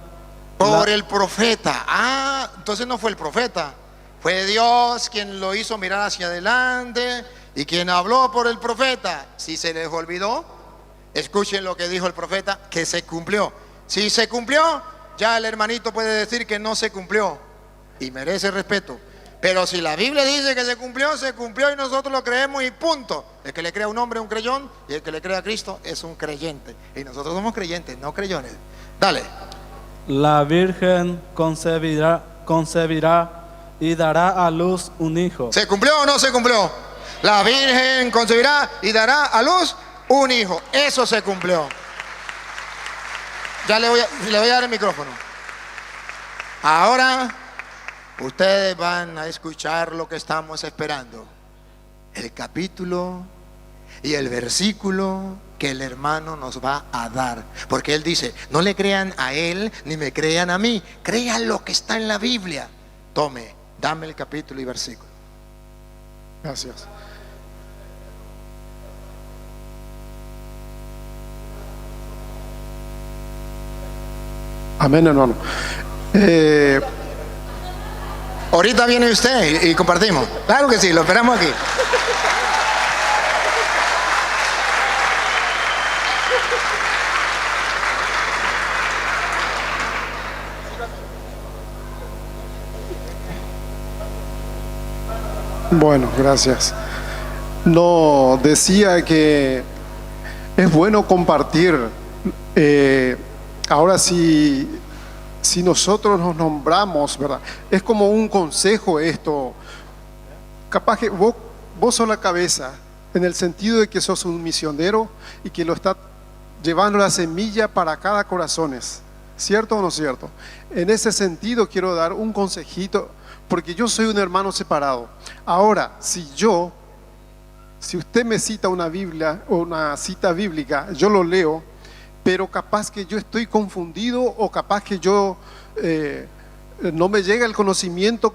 [SPEAKER 2] El profeta. Ah, entonces no fue el profeta. Fue Dios quien lo hizo mirar hacia adelante y quien habló por el profeta. Si se les olvidó, escuchen lo que dijo el profeta, que se cumplió. Si se cumplió, ya el hermanito puede decir que no se cumplió y merece respeto. Pero si la Biblia dice que se cumplió y nosotros lo creemos y punto. El que le crea a un hombre es un creyón y el que le crea a Cristo es un creyente. Y nosotros somos creyentes, no creyones. Dale.
[SPEAKER 3] La Virgen concebirá y dará a luz un hijo.
[SPEAKER 2] ¿Se cumplió o no se cumplió? La Virgen concebirá y dará a luz un hijo. Eso se cumplió. Ya le voy a dar el micrófono. Ahora Ustedes van a escuchar lo que estamos esperando. El capítulo y el versículo que el hermano nos va a dar. Porque él dice, no le crean a él ni me crean a mí. Crean lo que está en la Biblia. Tome, dame el capítulo y versículo.
[SPEAKER 1] Gracias. Amén, hermano.
[SPEAKER 2] Ahorita viene usted y compartimos. Claro que sí, lo esperamos aquí.
[SPEAKER 1] Bueno, gracias. No, decía que es bueno compartir. Ahora si nosotros nos nombramos, ¿verdad? Es como un consejo esto. Capaz que vos sos la cabeza, en el sentido de que sos un misionero y que lo está llevando la semilla para cada corazón. ¿Cierto o no cierto? En ese sentido quiero dar un consejito, porque yo soy un hermano separado. Ahora, si usted me cita una Biblia o una cita bíblica, yo lo leo, pero capaz que yo estoy confundido o capaz que yo no me llega el conocimiento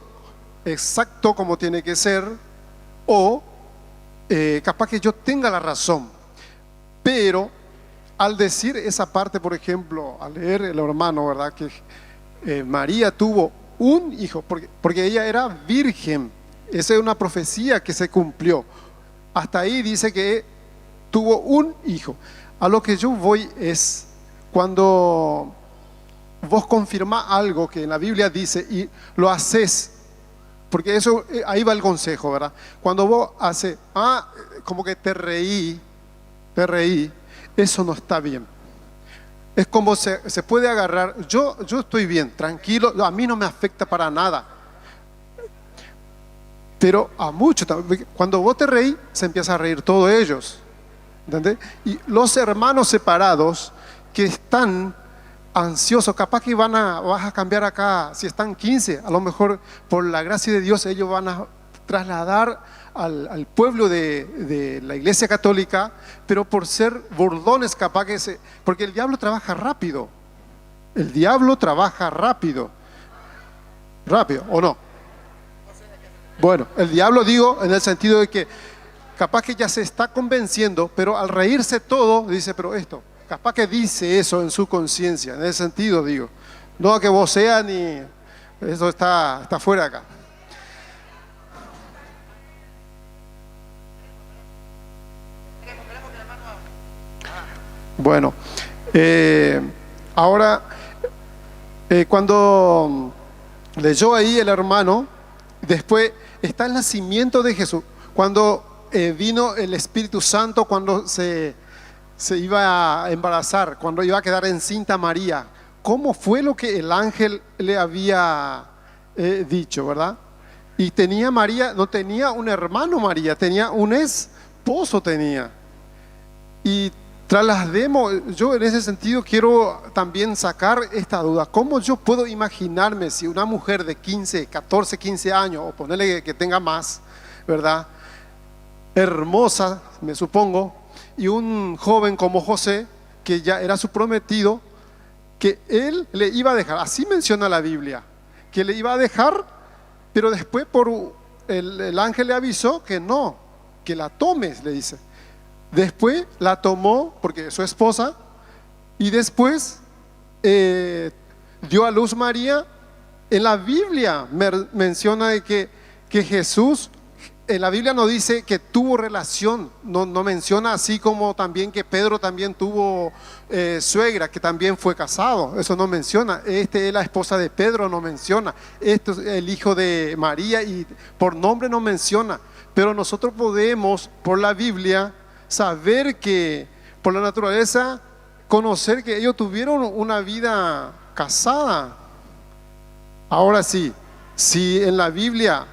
[SPEAKER 1] exacto como tiene que ser, o capaz que yo tenga la razón. Pero al decir esa parte, por ejemplo, al leer el hermano, ¿verdad? Que María tuvo un hijo, porque ella era virgen. Esa es una profecía que se cumplió. Hasta ahí dice que tuvo un hijo. A lo que yo voy es cuando vos confirmás algo que en la Biblia dice y lo haces, porque eso, ahí va el consejo, ¿verdad? Cuando vos haces, como que te reí, eso no está bien. Es como se puede agarrar, yo estoy bien, tranquilo, a mí no me afecta para nada. Pero a muchos, cuando vos te reís, se empieza a reír todos ellos. ¿Entendés? Y los hermanos separados que están ansiosos, capaz que vas a cambiar acá, si están 15, a lo mejor por la gracia de Dios ellos van a trasladar al pueblo de la Iglesia Católica, pero por ser burlones capaz porque el diablo trabaja rápido. El diablo trabaja rápido. Rápido, ¿o no? Bueno, el diablo digo en el sentido de que capaz que ya se está convenciendo, pero al reírse todo, dice, pero esto, capaz que dice eso en su conciencia, en ese sentido digo. No que vos seas ni, eso está fuera acá. Bueno, ahora, cuando leyó ahí el hermano, después está el nacimiento de Jesús, cuando vino el Espíritu Santo, cuando se iba a embarazar, cuando iba a quedar encinta María. ¿Cómo fue lo que el ángel le había dicho, verdad? Y tenía María, no tenía un hermano María, tenía un esposo tenía. Y traslademos, yo en ese sentido quiero también sacar esta duda. ¿Cómo yo puedo imaginarme si una mujer de 15, 14, 15 años, o ponerle que tenga más, ¿verdad? Hermosa, me supongo, y un joven como José, que ya era su prometido, que él le iba a dejar, así menciona la Biblia, que le iba a dejar, pero después el ángel le avisó que no, que la tomes, le dice. Después la tomó porque es su esposa, y después dio a luz María. En la Biblia menciona de que Jesús, en la Biblia no dice que tuvo relación, no menciona, así como también que Pedro también tuvo suegra, que también fue casado, eso no menciona. Es la esposa de Pedro, no menciona. Esto es el hijo de María y por nombre no menciona. Pero nosotros podemos, por la Biblia, saber que, por la naturaleza, conocer que ellos tuvieron una vida casada. Ahora sí, si en la Biblia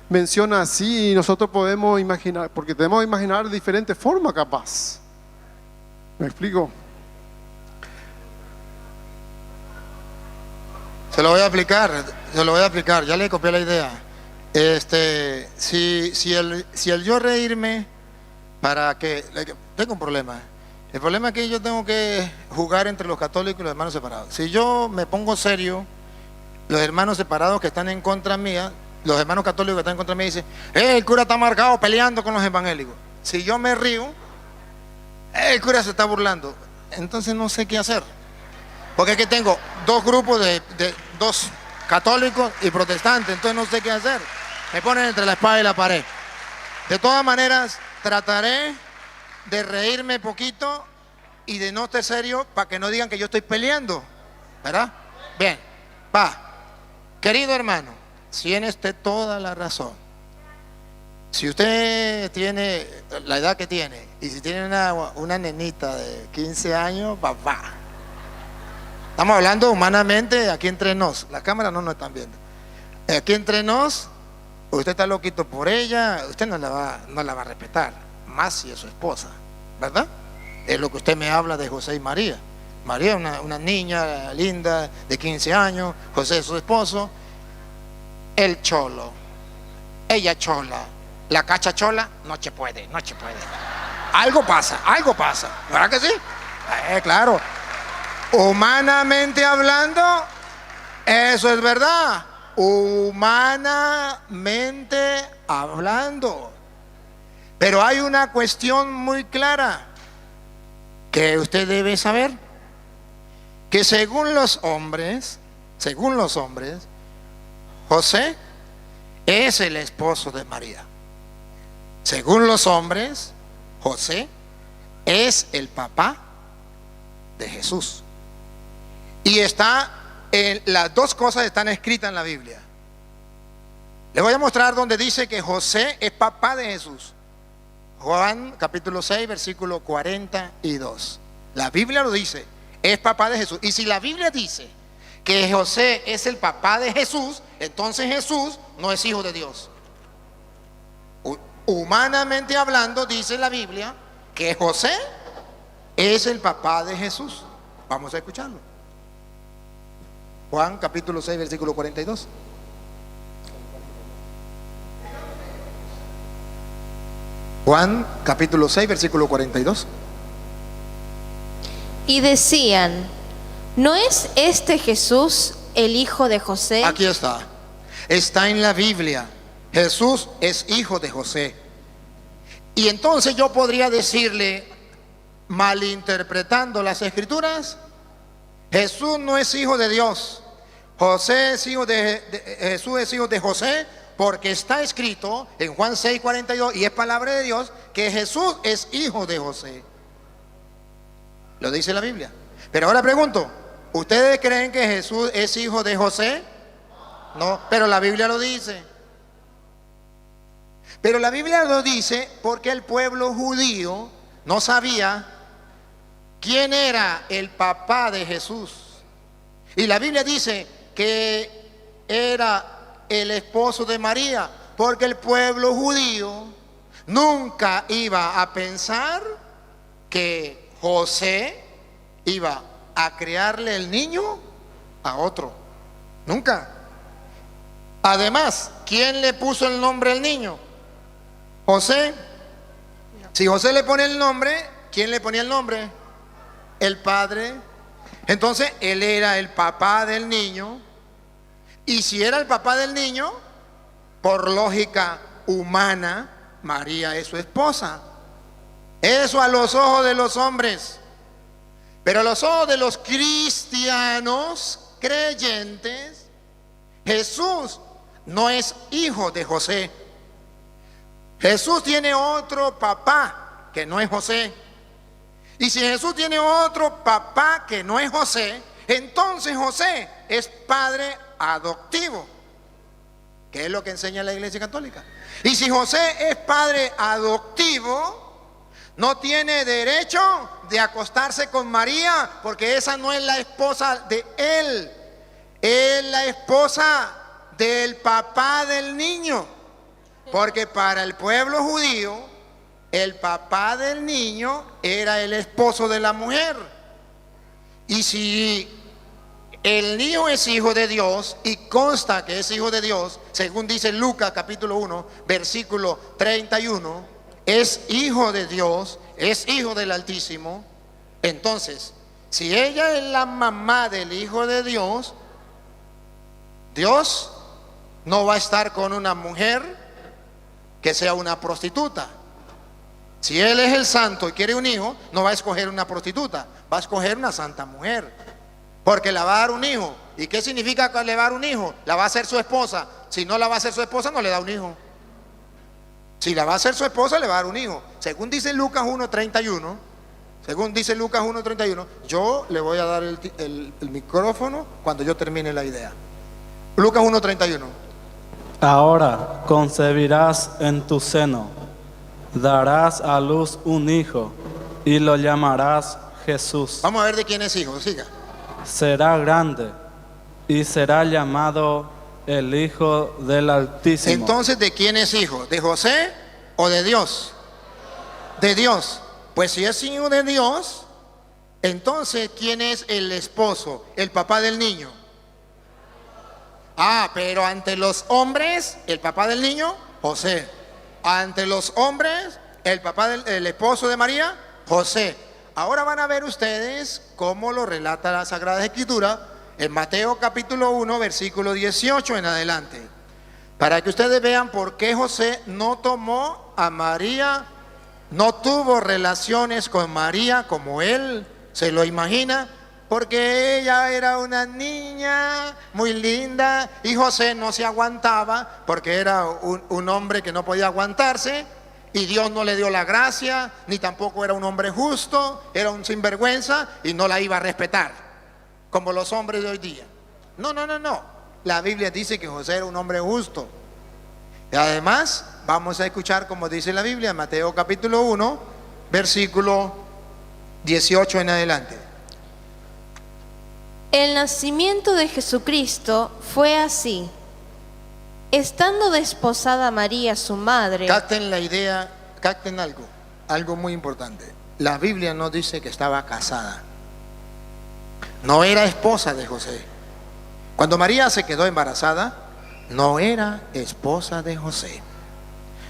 [SPEAKER 1] menciona así, nosotros podemos imaginar, porque tenemos que imaginar de diferentes formas capaz. ¿Me explico?
[SPEAKER 2] Se lo voy a aplicar, ya le copié la idea. Si el yo reírme, ¿para qué? Tengo un problema. El problema es que yo tengo que jugar entre los católicos y los hermanos separados. Si yo me pongo serio, los hermanos separados que están en contra mía, los hermanos católicos que están en contra mía dicen, el cura está marcado peleando con los evangélicos. Si yo me río, el cura se está burlando. Entonces no sé qué hacer. Porque es que tengo dos grupos de dos católicos y protestantes, entonces no sé qué hacer. Me ponen entre la espada y la pared. De todas maneras, trataré de reírme poquito y de no estar serio para que no digan que yo estoy peleando, ¿verdad? Bien, querido hermano, tiene usted toda la razón. Si usted tiene la edad que tiene y si tiene una nenita de 15 años, papá. Estamos hablando humanamente aquí entre nos. La cámara no nos están viendo. Aquí entre nos, usted está loquito por ella, usted no la va a respetar, más si es su esposa, ¿verdad? Es lo que usted me habla de José y María. María es una niña linda de 15 años, José es su esposo, el cholo, ella chola, la cacha chola, no se puede. Algo pasa, ¿verdad que sí? Claro. Humanamente hablando, eso es verdad. Humanamente hablando. Pero hay una cuestión muy clara que usted debe saber. Que según los hombres, José es el esposo de María. Según los hombres, José es el papá de Jesús. Y las dos cosas están escritas en la Biblia. Le voy a mostrar donde dice que José es papá de Jesús. Juan capítulo 6, versículo 42. La Biblia lo dice, es papá de Jesús. Y si la Biblia dice que José es el papá de Jesús, entonces Jesús no es hijo de Dios. Humanamente hablando, dice la Biblia que José es el papá de Jesús. Vamos a escucharlo. Juan capítulo 6, versículo 42. Juan capítulo 6, versículo 42.
[SPEAKER 4] Y decían, ¿no es este Jesús el hijo de José?
[SPEAKER 2] Aquí está en la Biblia. Jesús es hijo de José. Y entonces yo podría decirle, malinterpretando las escrituras, Jesús no es hijo de Dios. Jesús es hijo de José, porque está escrito en Juan 6, 42, y es palabra de Dios, que Jesús es hijo de José. Lo dice la Biblia. Pero ahora pregunto, ¿ustedes creen que Jesús es hijo de José? No, pero la Biblia lo dice. Pero la Biblia lo dice porque el pueblo judío no sabía quién era el papá de Jesús. Y la Biblia dice que era el esposo de María, porque el pueblo judío nunca iba a pensar que José iba a criarle el niño a otro. Nunca. Además, ¿quién le puso el nombre al niño? José. Si José le pone el nombre, ¿quién le ponía el nombre? El padre. Entonces él era el papá del niño. Y si era el papá del niño, por lógica humana, María es su esposa. Eso a los ojos de los hombres. Pero a los ojos de los cristianos creyentes, Jesús no es hijo de José. Jesús tiene otro papá que no es José. Y si Jesús tiene otro papá que no es José, entonces José es padre adoptivo, que es lo que enseña la Iglesia Católica. Y si José es padre adoptivo, no tiene derecho de acostarse con María, porque esa no es la esposa de él, es la esposa del papá del niño. Porque para el pueblo judío, el papá del niño era el esposo de la mujer. Y si El hijo es hijo de Dios y consta que es hijo de Dios, según dice Lucas capítulo 1, versículo 31, es hijo de Dios, es hijo del Altísimo. Entonces, si ella es la mamá del hijo de Dios, Dios no va a estar con una mujer que sea una prostituta. Si Él es el santo y quiere un hijo, no va a escoger una prostituta, va a escoger una santa mujer, porque la va a dar un hijo. ¿Y qué significa que le va a dar un hijo? La va a hacer su esposa. Si no la va a hacer su esposa, no le da un hijo. Si la va a hacer su esposa, le va a dar un hijo. Según dice Lucas 1:31, según dice Lucas 1:31, yo le voy a dar el micrófono cuando yo termine la idea. Lucas 1:31.
[SPEAKER 3] Ahora concebirás en tu seno, darás a luz un hijo y lo llamarás Jesús.
[SPEAKER 2] Vamos a ver de quién es hijo, siga.
[SPEAKER 3] Será grande y será llamado el Hijo del Altísimo.
[SPEAKER 2] Entonces, ¿de quién es hijo? ¿De José o de Dios? De Dios. Pues si es hijo de Dios, entonces ¿quién es el esposo, el papá del niño? Pero ante los hombres, el papá del niño, José. Ante los hombres, el esposo de María, José. Ahora van a ver ustedes cómo lo relata la Sagrada Escritura en Mateo capítulo 1, versículo 18 en adelante. Para que ustedes vean por qué José no tomó a María, no tuvo relaciones con María como él se lo imagina, porque ella era una niña muy linda y José no se aguantaba porque era un hombre que no podía aguantarse y Dios no le dio la gracia, ni tampoco era un hombre justo, era un sinvergüenza y no la iba a respetar como los hombres de hoy día. No. La Biblia dice que José era un hombre justo. Y además vamos a escuchar como dice la Biblia en Mateo capítulo 1, versículo 18 en adelante.
[SPEAKER 4] El nacimiento de Jesucristo fue así. Estando desposada María, su madre.
[SPEAKER 2] Capten la idea, capten algo muy importante. La Biblia no dice que estaba casada. No era esposa de José. Cuando María se quedó embarazada, no era esposa de José.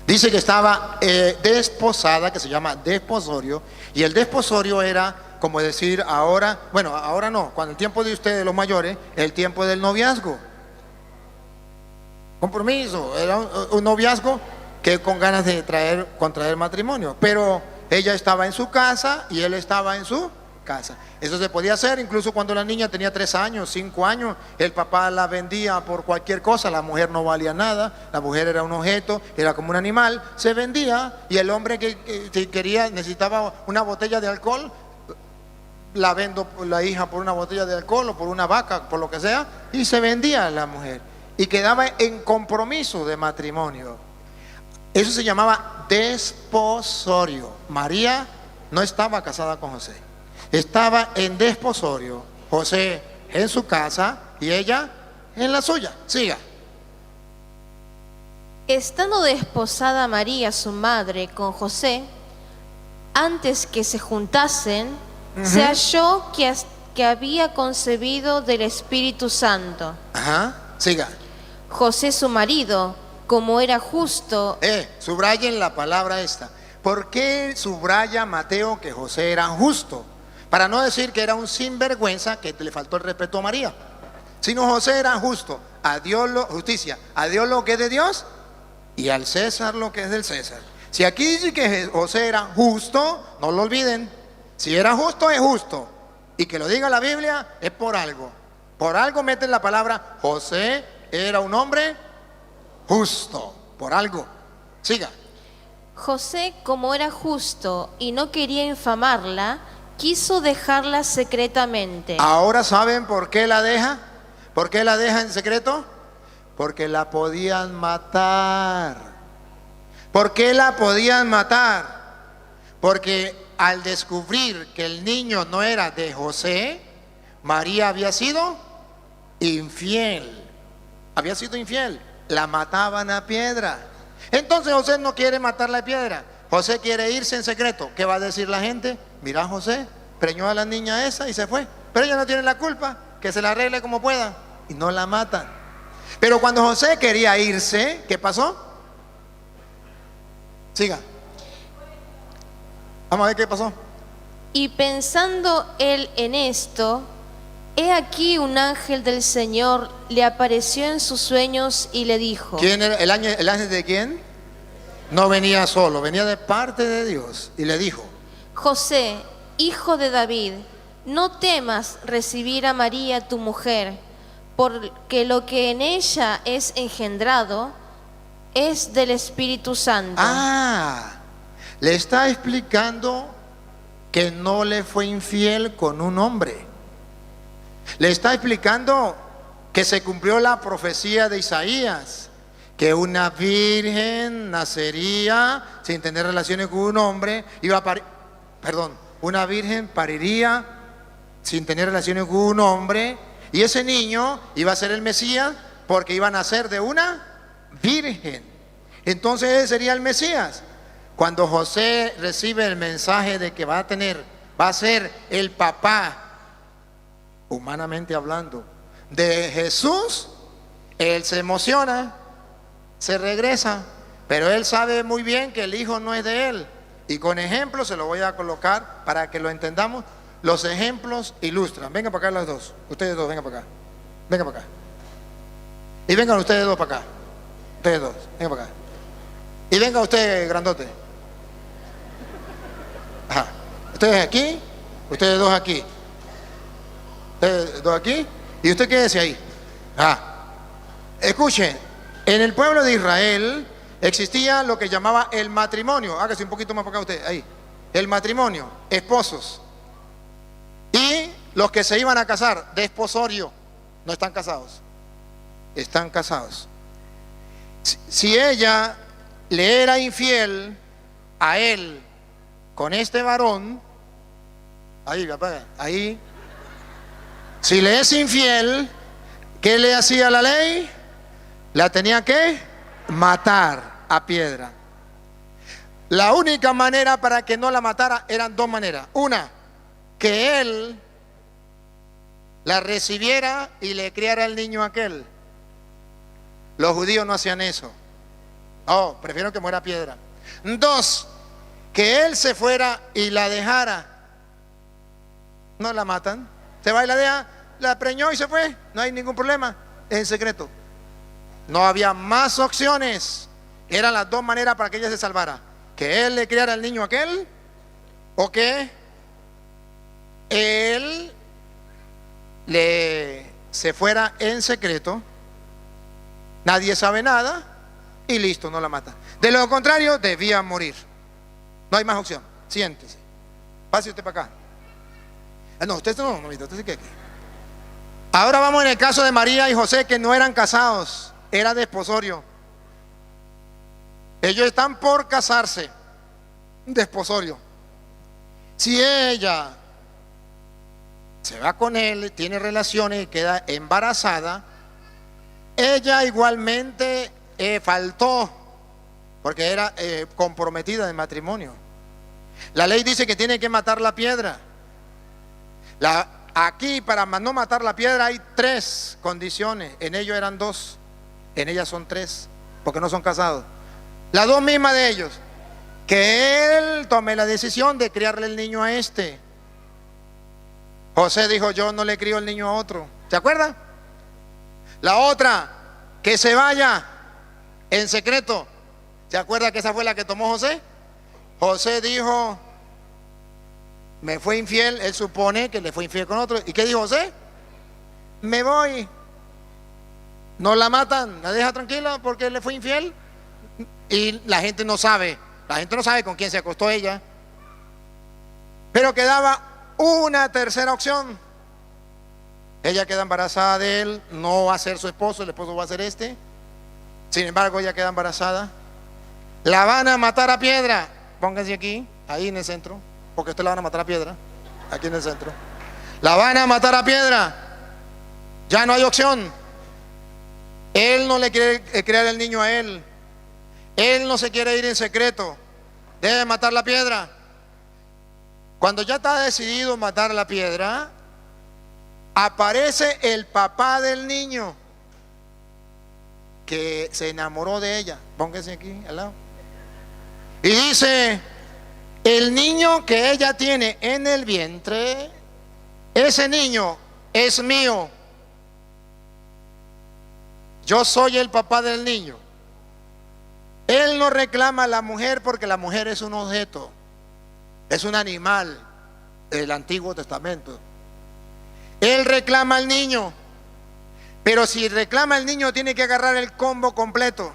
[SPEAKER 2] Dice que estaba desposada, que se llama desposorio, y el desposorio era como decir ahora, bueno, ahora no, cuando el tiempo de ustedes los mayores, el tiempo del noviazgo. Compromiso, era un noviazgo que con ganas de contraer matrimonio, pero ella estaba en su casa y él estaba en su casa. Eso se podía hacer incluso cuando la niña tenía 3 años, 5 años, el papá la vendía por cualquier cosa, la mujer no valía nada, la mujer era un objeto, era como un animal, se vendía y el hombre que quería, necesitaba una botella de alcohol, la vendo la hija por una botella de alcohol o por una vaca, por lo que sea, y se vendía la mujer y quedaba en compromiso de matrimonio. Eso se llamaba desposorio. María no estaba casada con José, estaba en desposorio. José en su casa y ella en la suya. Siga.
[SPEAKER 4] Estando desposada María, su madre, con José, antes que se juntasen, se halló que había concebido del Espíritu Santo.
[SPEAKER 2] Siga.
[SPEAKER 4] José, su marido, como era justo.
[SPEAKER 2] Subrayen la palabra esta. ¿Por qué subraya Mateo que José era justo? Para no decir que era un sinvergüenza que le faltó el respeto a María, sino José era justo. A Dios justicia, a Dios lo que es de Dios y al César lo que es del César. Si aquí dice que José era justo, no lo olviden. Si era justo, es justo. Y que lo diga la Biblia es por algo. Por algo meten la palabra José era un hombre justo. Por algo. Siga.
[SPEAKER 4] José, como era justo y no quería infamarla, quiso dejarla secretamente.
[SPEAKER 2] Ahora saben por qué la deja. ¿Por qué la deja en secreto? Porque la podían matar. ¿Por qué la podían matar? Porque al descubrir que el niño no era de José, María había sido infiel. Había sido infiel. La mataban a piedra. Entonces José no quiere matarla a piedra. José quiere irse en secreto. ¿Qué va a decir la gente? Mira, José preñó a la niña esa y se fue. Pero ella no tiene la culpa. que se la arregle como pueda. Y no la matan. Pero cuando José quería irse, ¿qué pasó? Siga. Vamos a ver qué pasó.
[SPEAKER 4] Y pensando él en esto, he aquí un ángel del Señor le apareció en sus sueños y le dijo.
[SPEAKER 2] ¿Quién era el ángel de quién? No venía solo, venía de parte de Dios. Y le dijo:
[SPEAKER 4] José, hijo de David, no temas recibir a María tu mujer, porque lo que en ella es engendrado es del Espíritu Santo.
[SPEAKER 2] Le está explicando que no le fue infiel con un hombre. Le está explicando que se cumplió la profecía de Isaías, que una virgen nacería sin tener relaciones con un hombre, una virgen pariría sin tener relaciones con un hombre, y ese niño iba a ser el Mesías porque iba a nacer de una virgen. Entonces él sería el Mesías. Cuando José recibe el mensaje de que va a ser el papá, humanamente hablando, de Jesús, él se emociona, se regresa, pero él sabe muy bien que el hijo no es de él. Y con ejemplos se lo voy a colocar para que lo entendamos. Los ejemplos ilustran. Vengan para acá los dos. Ustedes dos, vengan para acá. Vengan para acá. Y vengan ustedes dos para acá. Ustedes dos, vengan para acá. Y venga usted, grandote. Ajá. Ustedes aquí, ustedes dos aquí. Ustedes dos aquí. Y usted quédese ahí. Ajá. Escuchen, en el pueblo de Israel existía lo que llamaba el matrimonio. Hágase un poquito más para acá usted, ahí. El matrimonio, esposos. Y los que se iban a casar, desposorio, no están casados. Están casados. Si ella le era infiel a él con este varón, ahí, si le es infiel, ¿qué le hacía la ley? La tenía que matar a piedra. La única manera para que no la matara eran dos maneras. Una, que él la recibiera y le criara el niño aquel. Los judíos no hacían eso. Oh, prefiero que muera a piedra. Dos, que él se fuera y la dejara. No la matan. Se va y la deja, la preñó y se fue. No hay ningún problema. Es en secreto. No había más opciones. Eran las dos maneras para que ella se salvara: que él le criara el niño aquel, o que él se fuera en secreto, nadie sabe nada y listo, no la mata. De lo contrario, debía morir. No hay más opción. Siéntese. Pase usted para acá. No, usted no, usted sí que aquí. Ahora vamos en el caso de María y José, que no eran casados, era desposorio. Ellos están por casarse, desposorio. Si ella se va con él, tiene relaciones y queda embarazada, ella igualmente faltó, porque era comprometida de matrimonio. La ley dice que tiene que matar la piedra. Aquí, para no matar la piedra, hay tres condiciones. En ellos eran dos, en ellas son tres, porque no son casados. Las dos mismas de ellos: que él tome la decisión de criarle el niño a este. José dijo: yo no le crío el niño a otro. ¿Se acuerda? La otra, que se vaya en secreto. ¿Se acuerda que esa fue la que tomó José? José dijo: me fue infiel. Él supone que le fue infiel con otro. ¿Y qué dijo José? Me voy. No la matan, la deja tranquila porque le fue infiel. Y la gente no sabe. La gente no sabe con quién se acostó ella. Pero quedaba una tercera opción. Ella queda embarazada de él. No va a ser su esposo, el esposo va a ser este. Sin embargo, ella queda embarazada. La van a matar a piedra. Pónganse aquí, ahí en el centro, porque usted la van a matar a piedra. Aquí en el centro. La van a matar a piedra. Ya no hay opción. Él no le quiere criar el niño a él. Él no se quiere ir en secreto. Debe matar la piedra. Cuando ya está decidido matar la piedra, aparece el papá del niño que se enamoró de ella. Póngase aquí al lado. Y dice: el niño que ella tiene en el vientre, ese niño es mío. Yo soy el papá del niño. Él no reclama a la mujer porque la mujer es un objeto, es un animal del Antiguo Testamento. Él reclama al niño, pero si reclama al niño tiene que agarrar el combo completo.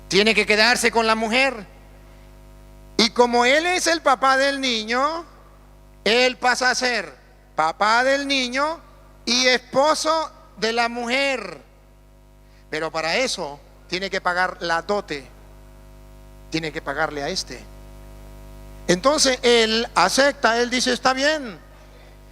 [SPEAKER 2] Tiene que quedarse con la mujer. Y como él es el papá del niño, él pasa a ser papá del niño y esposo de la mujer. Pero para eso tiene que pagar la dote. Tiene que pagarle a este. Entonces él acepta, él dice: está bien,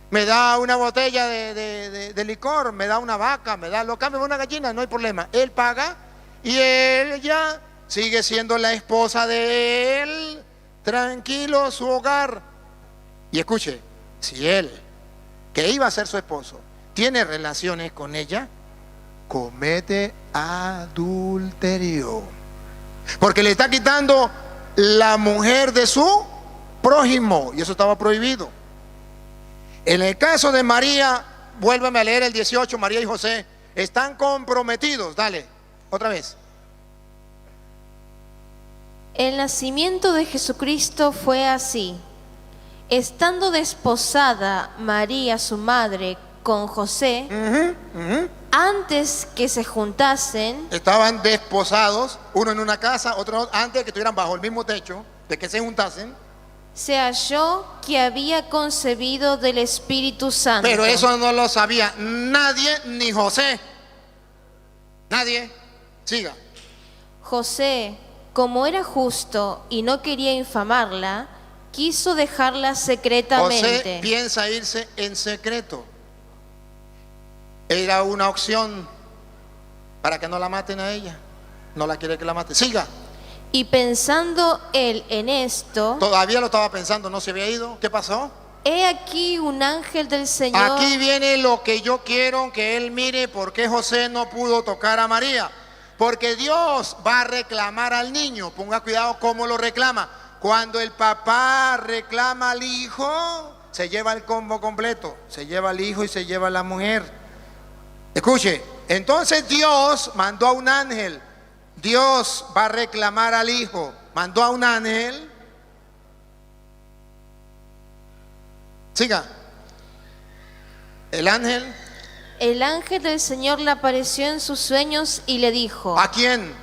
[SPEAKER 2] me da una botella de licor, me da una vaca, me da lo cambio por una gallina, no hay problema. Él paga y ella sigue siendo la esposa de él, tranquilo, su hogar. Y escuche, si él, que iba a ser su esposo, tiene relaciones con ella, comete adulterio, porque le está quitando la mujer de su prójimo, y eso estaba prohibido. En el caso de María, vuélveme a leer el 18, María y José están comprometidos. Dale, otra vez.
[SPEAKER 4] El nacimiento de Jesucristo fue así. Estando desposada María, su madre, con José, antes que se juntasen,
[SPEAKER 2] estaban desposados, uno en una casa, otro antes de que estuvieran bajo el mismo techo, de que se juntasen.
[SPEAKER 4] se halló que había concebido del Espíritu Santo.
[SPEAKER 2] Pero eso no lo sabía nadie, ni José. Nadie. Siga.
[SPEAKER 4] José, como era justo y no quería infamarla, quiso dejarla secretamente.
[SPEAKER 2] José piensa irse en secreto. Era una opción para que no la maten a ella. No la quiere que la maten. Siga.
[SPEAKER 4] Y pensando él en esto,
[SPEAKER 2] Todavía lo estaba pensando, no se había ido. ¿Qué pasó?
[SPEAKER 4] he aquí un ángel del Señor.
[SPEAKER 2] Aquí viene lo que yo quiero que él mire. ¿Por qué José no pudo tocar a María? Porque Dios va a reclamar al niño. Ponga cuidado cómo lo reclama. Cuando el papá reclama al hijo, se lleva el combo completo. Se lleva al hijo y se lleva a la mujer. Escuche, entonces Dios mandó a un ángel. Dios va a reclamar al hijo. Mandó a un ángel. Siga. El ángel.
[SPEAKER 4] El ángel del Señor le apareció en sus sueños y le dijo:
[SPEAKER 2] ¿A quién?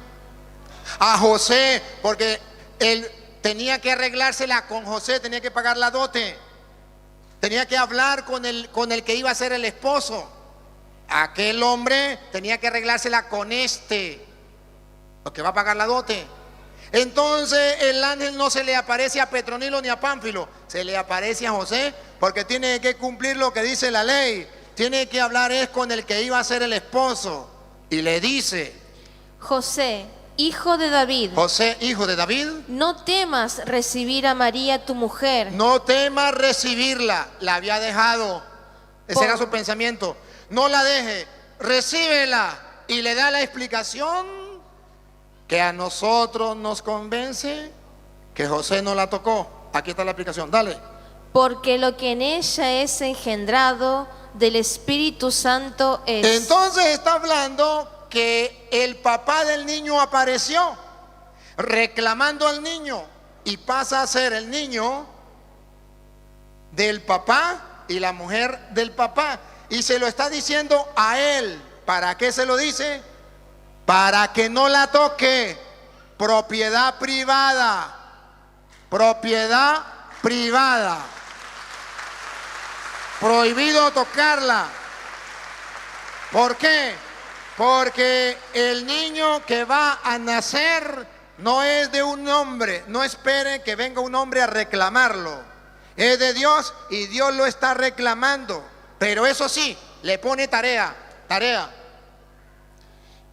[SPEAKER 2] A José, porque él tenía que arreglársela con José, tenía que pagar la dote, tenía que hablar con el que iba a ser el esposo. Aquel hombre tenía que arreglársela con este, lo que va a pagar la dote. Entonces el ángel no se le aparece a Petronilo ni a Pánfilo, se le aparece a José, porque tiene que cumplir lo que dice la ley. Tiene que hablar es con el que iba a ser el esposo. Y le dice:
[SPEAKER 4] José, hijo de David,
[SPEAKER 2] José, hijo de David,
[SPEAKER 4] no temas recibir a María tu mujer,
[SPEAKER 2] no temas recibirla. La había dejado. Ese era su pensamiento. No la deje, recíbela. Y le da la explicación que a nosotros nos convence que José no la tocó. Aquí está la explicación, dale.
[SPEAKER 4] porque lo que en ella es engendrado del Espíritu Santo es.
[SPEAKER 2] Entonces está hablando que el papá del niño apareció reclamando al niño y pasa a ser el niño del papá y la mujer del papá, y se lo está diciendo a él. ¿Para qué se lo dice? Para que no la toque. Propiedad privada. Propiedad privada. Prohibido tocarla. ¿Por qué? Porque el niño que va a nacer no es de un hombre. No esperen que venga un hombre a reclamarlo. Es de Dios y Dios lo está reclamando. Pero eso sí, le pone tarea.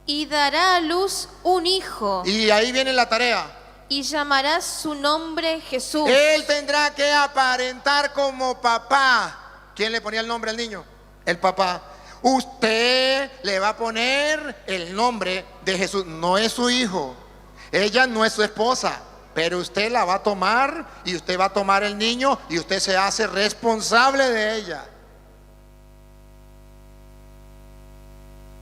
[SPEAKER 4] Y dará a luz un hijo,
[SPEAKER 2] Y ahí viene la tarea.
[SPEAKER 4] y llamarás su nombre Jesús.
[SPEAKER 2] Él tendrá que aparentar como papá. ¿quién le ponía el nombre al niño? El papá. Usted le va a poner el nombre de Jesús. No es su hijo, ella no es su esposa, pero usted la va a tomar y usted va a tomar el niño y usted se hace responsable de ella.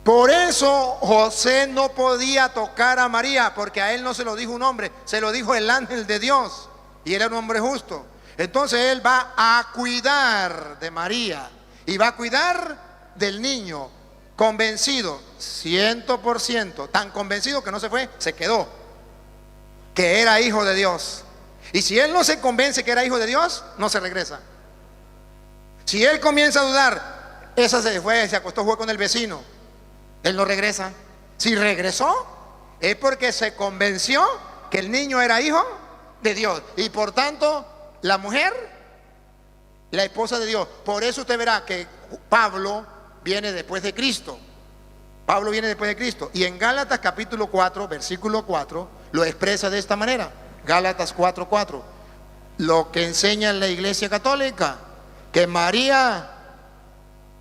[SPEAKER 2] Por eso José no podía tocar a María, porque a él no se lo dijo un hombre, se lo dijo el ángel de Dios, y él era un hombre justo. Entonces él va a cuidar de María y va a cuidar del niño, convencido, 100%, tan convencido que no se fue, se quedó, que era hijo de Dios. Y si él no se convence que era hijo de Dios, no se regresa. Si él comienza a dudar, esa se fue, se acostó, fue con el vecino, él no regresa. Si regresó, es porque se convenció que el niño era hijo de Dios, y por tanto la mujer, la esposa de Dios. Por eso usted verá que Pablo viene después de Cristo. Pablo viene después de Cristo, y en Gálatas capítulo 4 versículo 4 lo expresa de esta manera. Gálatas 4:4, lo que enseña en la Iglesia Católica, que María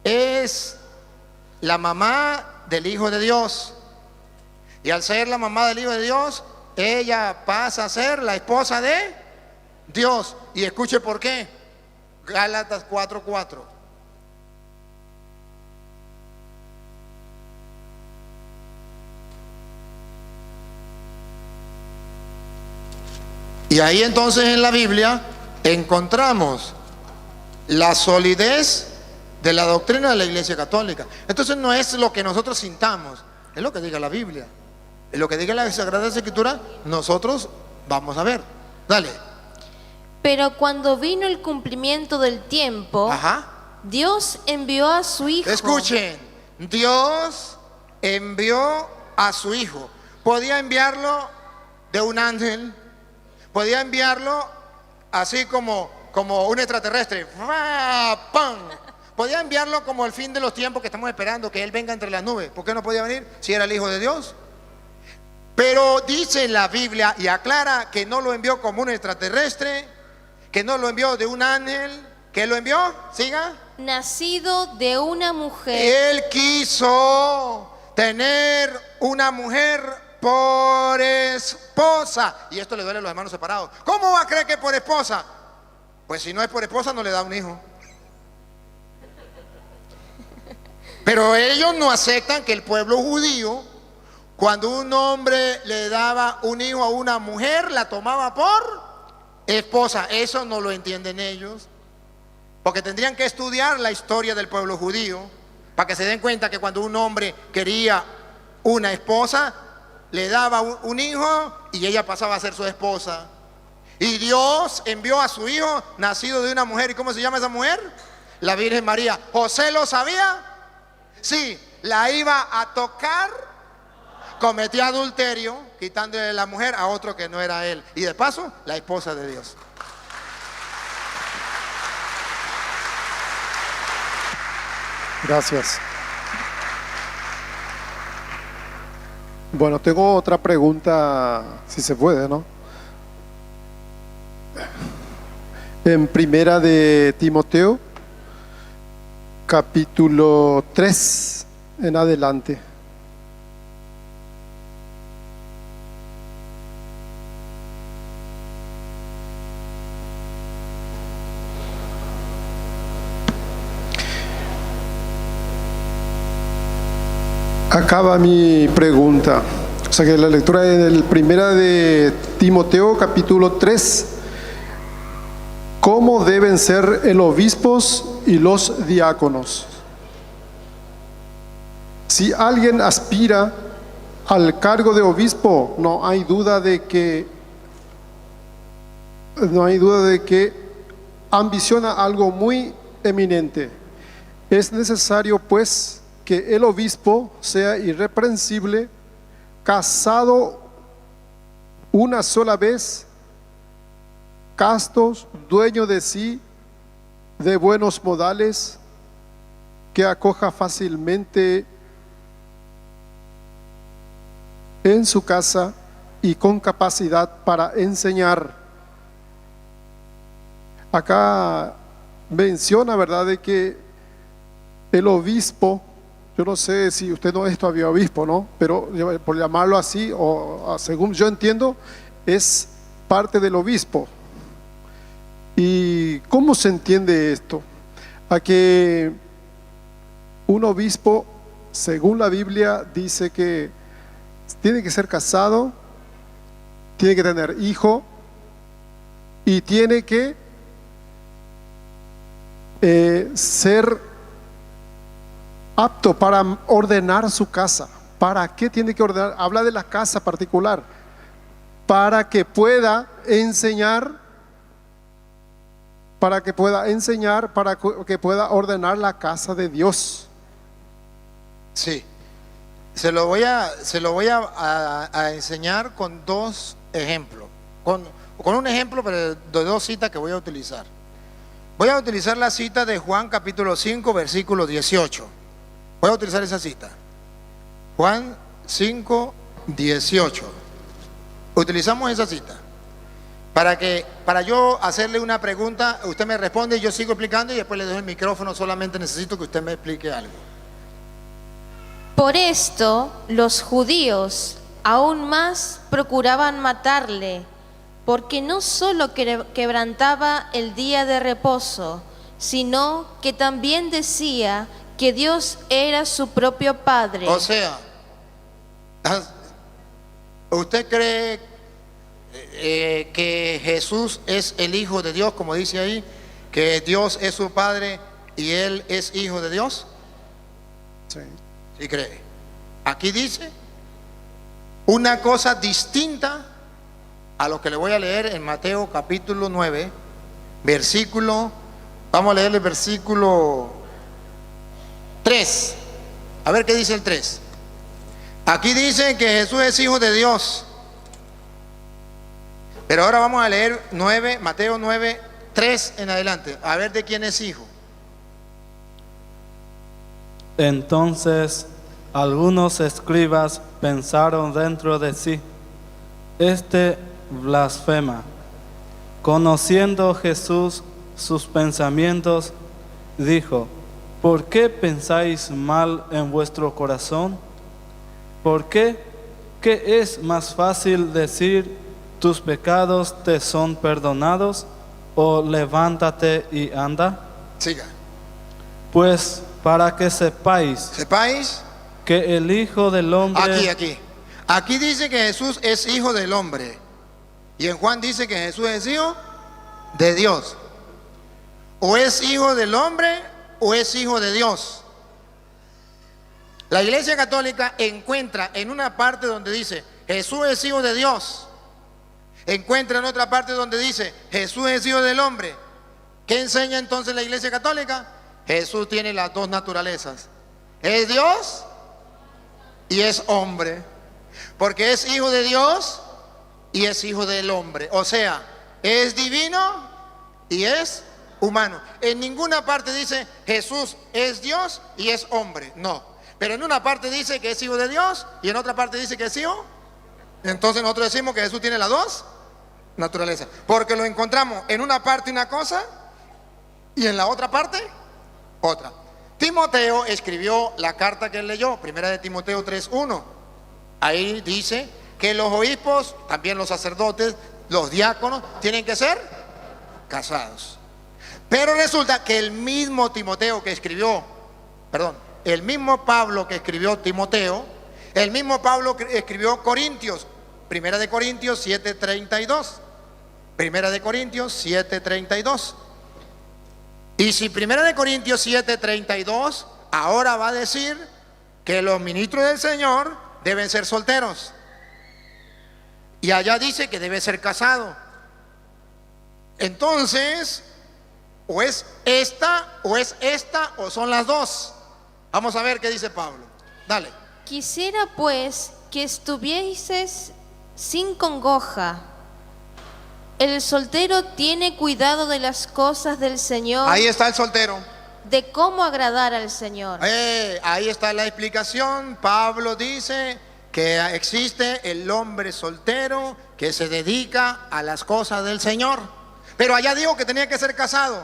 [SPEAKER 2] es la mamá del Hijo de Dios, y al ser la mamá del Hijo de Dios, ella pasa a ser la esposa de Dios. Y escuche por qué. Gálatas 4:4. Y ahí entonces en la Biblia encontramos la solidez de la doctrina de la Iglesia Católica. Entonces no es lo que nosotros sintamos, es lo que diga la Biblia, es lo que diga la Sagrada Escritura. Nosotros vamos a ver. Dale.
[SPEAKER 4] Pero cuando vino el cumplimiento del tiempo,
[SPEAKER 2] Ajá.
[SPEAKER 4] Dios envió a su Hijo.
[SPEAKER 2] Escuchen, Dios envió a su Hijo. Podía enviarlo de un ángel, podía enviarlo así como un extraterrestre, ¡pam! Podía enviarlo como el fin de los tiempos, que estamos esperando que Él venga entre las nubes. ¿Por qué no podía venir si era el Hijo de Dios? Pero dice la Biblia y aclara que no lo envió como un extraterrestre, que no lo envió de un ángel, que lo envió, siga,
[SPEAKER 4] nacido de una mujer.
[SPEAKER 2] Él quiso tener una mujer por esposa. Y esto le duele a los hermanos separados. ¿Cómo va a creer que por esposa? Pues si no es por esposa, no le da un hijo. Pero ellos no aceptan que el pueblo judío, cuando un hombre le daba un hijo a una mujer, la tomaba por esposa. Eso no lo entienden ellos, porque tendrían que estudiar la historia del pueblo judío para que se den cuenta que cuando un hombre quería una esposa, le daba un hijo y ella pasaba a ser su esposa. Y Dios envió a su hijo nacido de una mujer. ¿Y cómo se llama esa mujer? La Virgen María. ¿José lo sabía? Sí, la iba a tocar, cometió adulterio, quitándole la mujer a otro que no era él, y de paso la esposa de Dios.
[SPEAKER 1] Gracias. Bueno, tengo otra pregunta, si se puede, ¿no? En primera de Timoteo, capítulo 3 en adelante. Acaba mi pregunta. O sea que la lectura en primera de Timoteo, capítulo 3. ¿Cómo deben ser el obispos y los diáconos? Si alguien aspira al cargo de obispo, no hay duda de que ambiciona algo muy eminente. Es necesario, pues, que el obispo sea irreprensible, casado una sola vez, castos, dueño de sí, de buenos modales, que acoja fácilmente en su casa y con capacidad para enseñar. Acá menciona, ¿verdad?, de que el obispo, yo no sé si usted no es todavía obispo, ¿no? Pero por llamarlo así, según yo entiendo, es parte del obispo. ¿Y cómo se entiende esto? A que un obispo, según la Biblia, dice que tiene que ser casado, tiene que tener hijo y tiene que ser apto para ordenar su casa. ¿Para qué tiene que ordenar? Habla de la casa particular, para que pueda enseñar, para que pueda ordenar la casa de Dios.
[SPEAKER 2] Sí. Se lo voy a enseñar con dos ejemplos. Con un ejemplo, pero de dos citas que voy a utilizar. Voy a utilizar la cita de Juan capítulo 5, versículo 18. Voy a utilizar esa cita. Juan 5, 18. Utilizamos esa cita. Para yo hacerle una pregunta, usted me responde, yo sigo explicando y después le doy el micrófono, solamente necesito que usted me explique algo.
[SPEAKER 4] Por esto los judíos aún más procuraban matarle, porque no solo quebrantaba el día de reposo, sino que también decía que Dios era su propio Padre.
[SPEAKER 2] O sea, ¿usted cree que Jesús es el Hijo de Dios, como dice ahí, que Dios es su Padre y Él es Hijo de Dios?
[SPEAKER 1] Sí.
[SPEAKER 2] ¿Sí cree? Aquí dice una cosa distinta a lo que le voy a leer en Mateo capítulo 9, versículo, vamos a leer el versículo 3. A ver qué dice el 3. Aquí dice que Jesús es Hijo de Dios. Pero ahora vamos a leer Mateo 9, 3 en adelante. A ver de quién es hijo.
[SPEAKER 3] Entonces algunos escribas pensaron dentro de sí: este blasfema. Conociendo Jesús sus pensamientos, dijo: ¿por qué pensáis mal en vuestro corazón? ¿Por qué? ¿Qué es más fácil decir: tus pecados te son perdonados, o levántate y anda?
[SPEAKER 2] Siga.
[SPEAKER 3] Pues para que sepáis que el Hijo del Hombre...
[SPEAKER 2] Aquí dice que Jesús es Hijo del Hombre. Y en Juan dice que Jesús es Hijo de Dios. O es Hijo del Hombre o es Hijo de Dios. La Iglesia Católica encuentra en una parte donde dice Jesús es Hijo de Dios, encuentra en otra parte donde dice Jesús es Hijo del Hombre. ¿Qué enseña entonces la Iglesia Católica? Jesús tiene las dos naturalezas: es Dios y es hombre, porque es Hijo de Dios y es Hijo del Hombre. O sea, es divino y es humano. En ninguna parte dice Jesús es Dios y es hombre, no. Pero en una parte dice que es Hijo de Dios y en otra parte dice que es Hijo. Entonces nosotros decimos que Jesús tiene las dos naturalezas, porque lo encontramos en una parte una cosa y en la otra parte otra. Timoteo escribió la carta que él leyó, primera de Timoteo 3:1. Ahí dice que los obispos, también los sacerdotes, los diáconos, tienen que ser casados. Pero resulta que el mismo Pablo que escribió Timoteo, el mismo Pablo que escribió Corintios, primera de Corintios 7:32. Primera de Corintios 7:32. Y si Primera de Corintios 7:32 ahora va a decir que los ministros del Señor deben ser solteros, y allá dice que debe ser casado. Entonces, o es esta o son las dos. Vamos a ver qué dice Pablo. Dale.
[SPEAKER 4] Quisiera pues que estuvieses sin congoja. El soltero tiene cuidado de las cosas del Señor.
[SPEAKER 2] Ahí está el soltero.
[SPEAKER 4] De cómo agradar al Señor.
[SPEAKER 2] Ahí está la explicación. Pablo dice que existe el hombre soltero que se dedica a las cosas del Señor. Pero allá dijo que tenía que ser casado.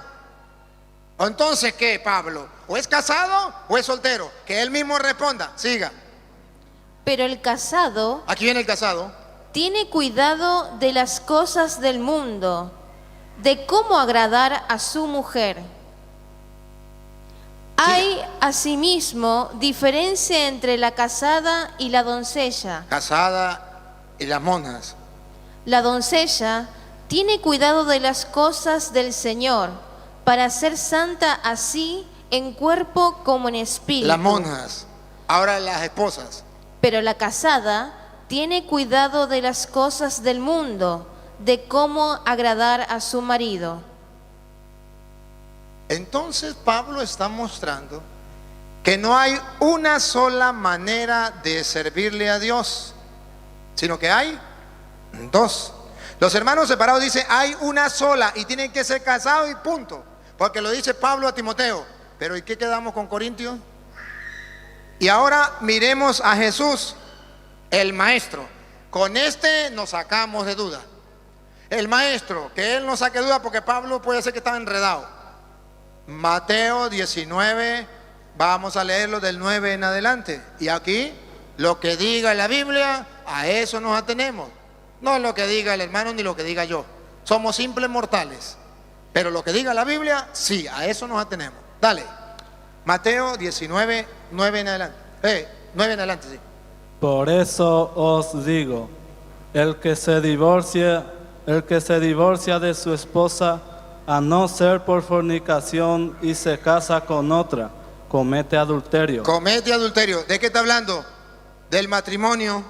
[SPEAKER 2] Entonces, ¿qué, Pablo? ¿O es casado o es soltero? Que él mismo responda. Siga.
[SPEAKER 4] Pero el casado
[SPEAKER 2] Aquí viene el casado.
[SPEAKER 4] tiene cuidado de las cosas del mundo, de cómo agradar a su mujer. Hay asimismo diferencia entre la casada y la doncella.
[SPEAKER 2] Casada y las monjas.
[SPEAKER 4] La doncella tiene cuidado de las cosas del Señor, para ser santa así en cuerpo como en espíritu.
[SPEAKER 2] Las monjas. Ahora las esposas.
[SPEAKER 4] Pero la casada tiene cuidado de las cosas del mundo, de cómo agradar a su marido.
[SPEAKER 2] Entonces Pablo está mostrando que no hay una sola manera de servirle a Dios, sino que hay dos. Los hermanos separados dicen hay una sola y tienen que ser casados y punto, porque lo dice Pablo a Timoteo. Pero ¿y qué quedamos con Corintios? Y ahora miremos a Jesús, el maestro. Con este nos sacamos de duda. El maestro, que él no saque duda porque Pablo puede ser que estaba enredado. Mateo 19, vamos a leerlo del 9 en adelante. Y aquí, lo que diga la Biblia, a eso nos atenemos. No lo que diga el hermano ni lo que diga yo. Somos simples mortales. Pero lo que diga la Biblia, sí, a eso nos atenemos. Dale. Mateo 19, 9 en adelante. 9 en adelante, sí.
[SPEAKER 3] Por eso os digo, el que se divorcia de su esposa, a no ser por fornicación, y se casa con otra, comete adulterio.
[SPEAKER 2] Comete adulterio. ¿De qué está hablando? Del matrimonio,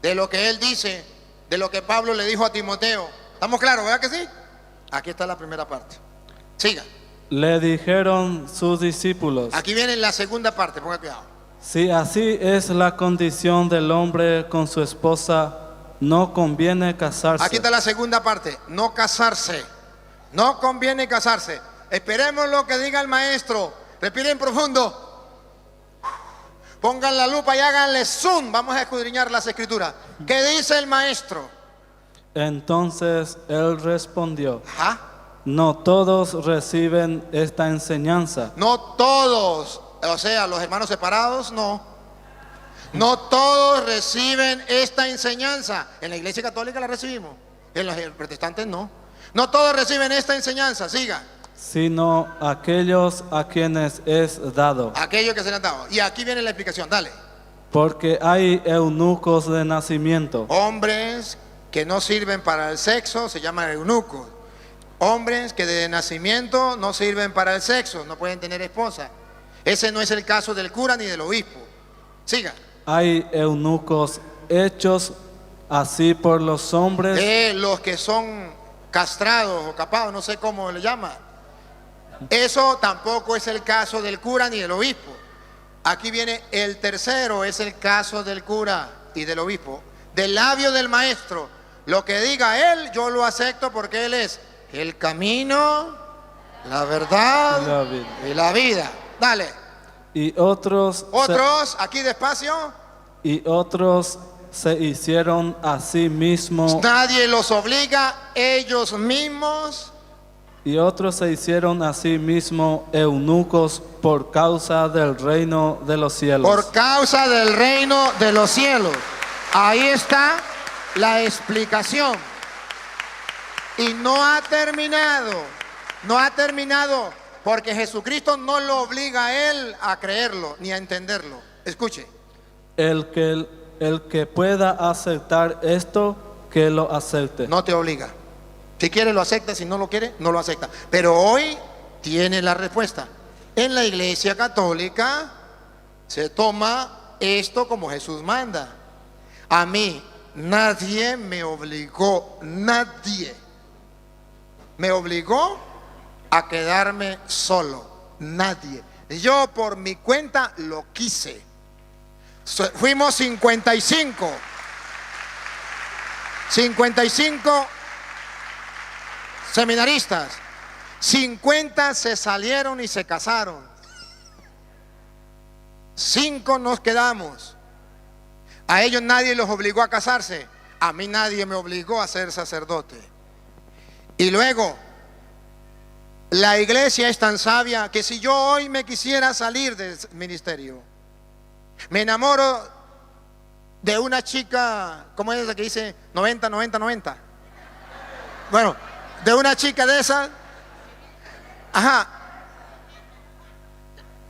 [SPEAKER 2] de lo que él dice, de lo que Pablo le dijo a Timoteo. ¿Estamos claros, verdad que sí? Aquí está la primera parte. Siga.
[SPEAKER 3] Le dijeron sus discípulos,
[SPEAKER 2] Aquí viene la segunda parte, ponga cuidado.
[SPEAKER 3] si así es la condición del hombre con su esposa, no conviene casarse.
[SPEAKER 2] Aquí está la segunda parte, no casarse. No conviene casarse. Esperemos lo que diga el maestro. Respiren profundo. Pongan la lupa y háganle zoom. Vamos a escudriñar las escrituras. ¿Qué dice el maestro?
[SPEAKER 3] Entonces él respondió,
[SPEAKER 2] Ajá.
[SPEAKER 3] no todos reciben esta enseñanza.
[SPEAKER 2] No todos, o sea, los hermanos separados, no. No todos reciben esta enseñanza. En la iglesia católica la recibimos. En los protestantes no. No todos reciben esta enseñanza. Siga.
[SPEAKER 3] Sino aquellos a quienes es dado.
[SPEAKER 2] Aquello que se le han dado. Y aquí viene la explicación. Dale.
[SPEAKER 3] Porque hay eunucos de nacimiento,
[SPEAKER 2] Hombres que no sirven para el sexo se llaman eunucos. Hombres que de nacimiento no sirven para el sexo, no pueden tener esposa. Ese no es el caso del cura ni del obispo. Siga.
[SPEAKER 3] hay eunucos hechos así por los hombres,
[SPEAKER 2] De los que son castrados o capados, no sé cómo le llama. Eso tampoco es el caso del cura ni del obispo. Aquí viene el tercero, es el caso del cura y del obispo. Del labio del maestro, lo que diga él, yo lo acepto porque él es el camino, la verdad
[SPEAKER 3] La vida.
[SPEAKER 2] y la vida. Dale.
[SPEAKER 3] y otros
[SPEAKER 2] Aquí despacio.
[SPEAKER 3] y otros se hicieron a sí mismos,
[SPEAKER 2] Nadie los obliga, ellos mismos.
[SPEAKER 3] y otros se hicieron a sí mismos eunucos por causa del reino de los cielos.
[SPEAKER 2] Por causa del reino de los cielos. Ahí está la explicación. Y no ha terminado. No ha terminado. Porque Jesucristo no lo obliga a él a creerlo ni a entenderlo. Escuche.
[SPEAKER 3] El que pueda aceptar esto, que lo acepte.
[SPEAKER 2] No te obliga. Si quiere lo acepta, si no lo quiere, no lo acepta. Pero hoy tiene la respuesta. En la iglesia católica se toma esto como Jesús manda. A mí nadie me obligó, nadie me obligó a quedarme solo, nadie. Yo por mi cuenta lo quise. Fuimos 55 seminaristas. 50 se salieron y se casaron. 5 nos quedamos. A ellos nadie los obligó a casarse. A mí nadie me obligó a ser sacerdote. Y luego, 5 nos quedamos. A ellos nadie los obligó a casarse. A mí nadie me obligó a ser sacerdote. Y luego, 5 nos quedamos. A ellos nadie los obligó a casarse. A mí nadie me obligó a ser sacerdote. Y luego, 5 nos quedamos. A ellos nadie los obligó a casarse. A mí nadie me obligó a ser sacerdote. La iglesia es tan sabia que si yo hoy me quisiera salir del ministerio, me enamoro de una chica, ¿cómo es esa que dice 90, 90, 90? Bueno, de una chica de esa, ajá,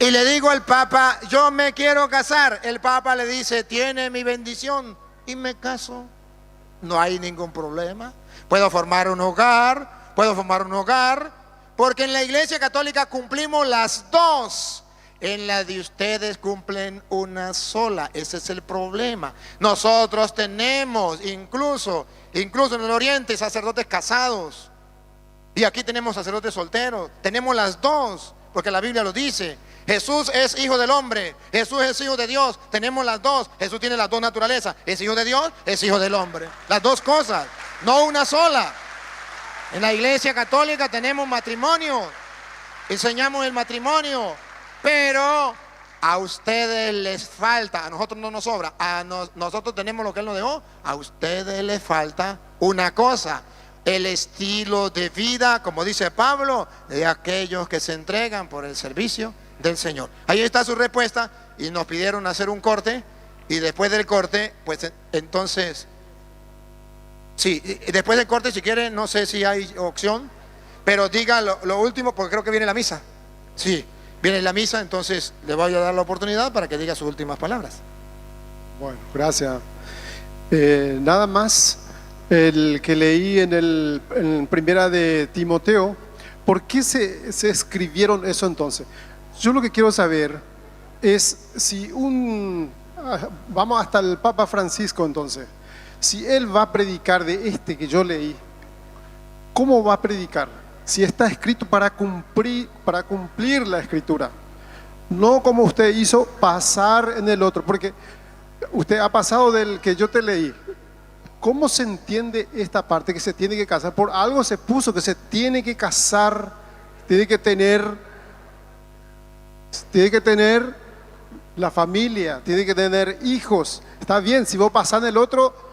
[SPEAKER 2] y le digo al Papa, yo me quiero casar. El Papa le dice, tiene mi bendición, y me caso. No hay ningún problema. Puedo formar un hogar, porque en la Iglesia Católica cumplimos las dos. En la de ustedes cumplen una sola. Ese es el problema. Nosotros tenemos, incluso en el Oriente, sacerdotes casados. Y aquí tenemos sacerdotes solteros. Tenemos las dos, porque la Biblia lo dice. Jesús es hijo del hombre, Jesús es hijo de Dios. Tenemos las dos. Jesús tiene las dos naturalezas. Es hijo de Dios, es hijo del hombre. Las dos cosas, no una sola. En la Iglesia Católica tenemos matrimonio, enseñamos el matrimonio, pero a ustedes les falta, a nosotros no nos sobra, nosotros tenemos lo que Él nos dejó, a ustedes les falta una cosa: el estilo de vida, como dice Pablo, de aquellos que se entregan por el servicio del Señor. Ahí está su respuesta, y nos pidieron hacer un corte, y después del corte, pues entonces, sí, después del corte, si quiere, no sé si hay opción, pero diga lo último, porque creo que viene la misa. Sí, viene la misa, entonces le voy a dar la oportunidad para que diga sus últimas palabras.
[SPEAKER 1] Bueno, gracias. Nada más, el que leí en primera de Timoteo, ¿por qué se escribieron eso entonces? Yo lo que quiero saber es si vamos hasta el Papa Francisco entonces, si él va a predicar de este que yo leí, ¿cómo va a predicar? Si está escrito para cumplir la escritura, no como usted hizo pasar en el otro, porque usted ha pasado del que yo te leí. ¿Cómo se entiende esta parte que se tiene que casar? Por algo se puso que se tiene que casar, tiene que tener la familia, tiene que tener hijos. Está bien, si vos pasás en el otro,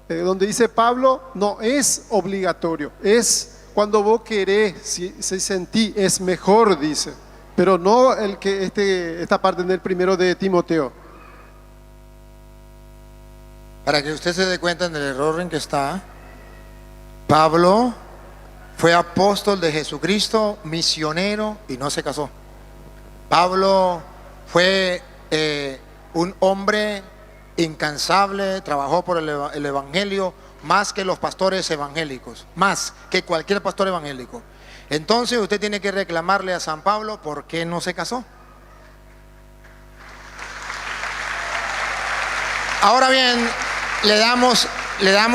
[SPEAKER 1] donde dice Pablo, no es obligatorio, es cuando vos querés, si sentí, es mejor, dice, pero no esta parte en el primero de Timoteo.
[SPEAKER 2] Para que usted se dé cuenta del error en que está, Pablo fue apóstol de Jesucristo, misionero, y no se casó. Pablo fue un hombre incansable, trabajó por el evangelio más que los pastores evangélicos, más que cualquier pastor evangélico. Entonces usted tiene que reclamarle a San Pablo por qué no se casó. Ahora bien, le damos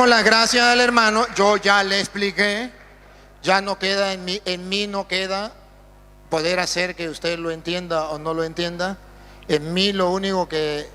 [SPEAKER 2] las gracias al hermano. Yo ya le expliqué, ya no queda en mí no queda poder hacer que usted lo entienda o no lo entienda. En mí lo que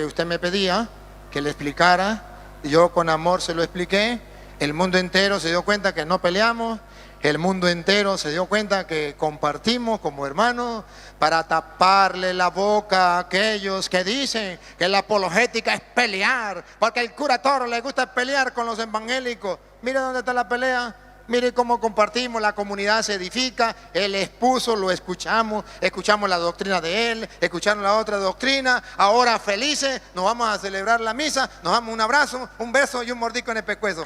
[SPEAKER 2] usted me pedía que le explicara, yo con amor se lo expliqué. El mundo entero se dio cuenta que no peleamos. El mundo entero se dio cuenta que compartimos como hermanos para taparle la boca a aquellos que dicen que la apologética es pelear, porque al cura Toro le gusta pelear con los evangélicos. Mire dónde está la pelea. Mire cómo compartimos, la comunidad se edifica, él expuso, lo escuchamos la doctrina de él, escucharon la otra doctrina, ahora felices, nos vamos a celebrar la misa, nos damos un abrazo, un beso y un mordisco en el pescuezo.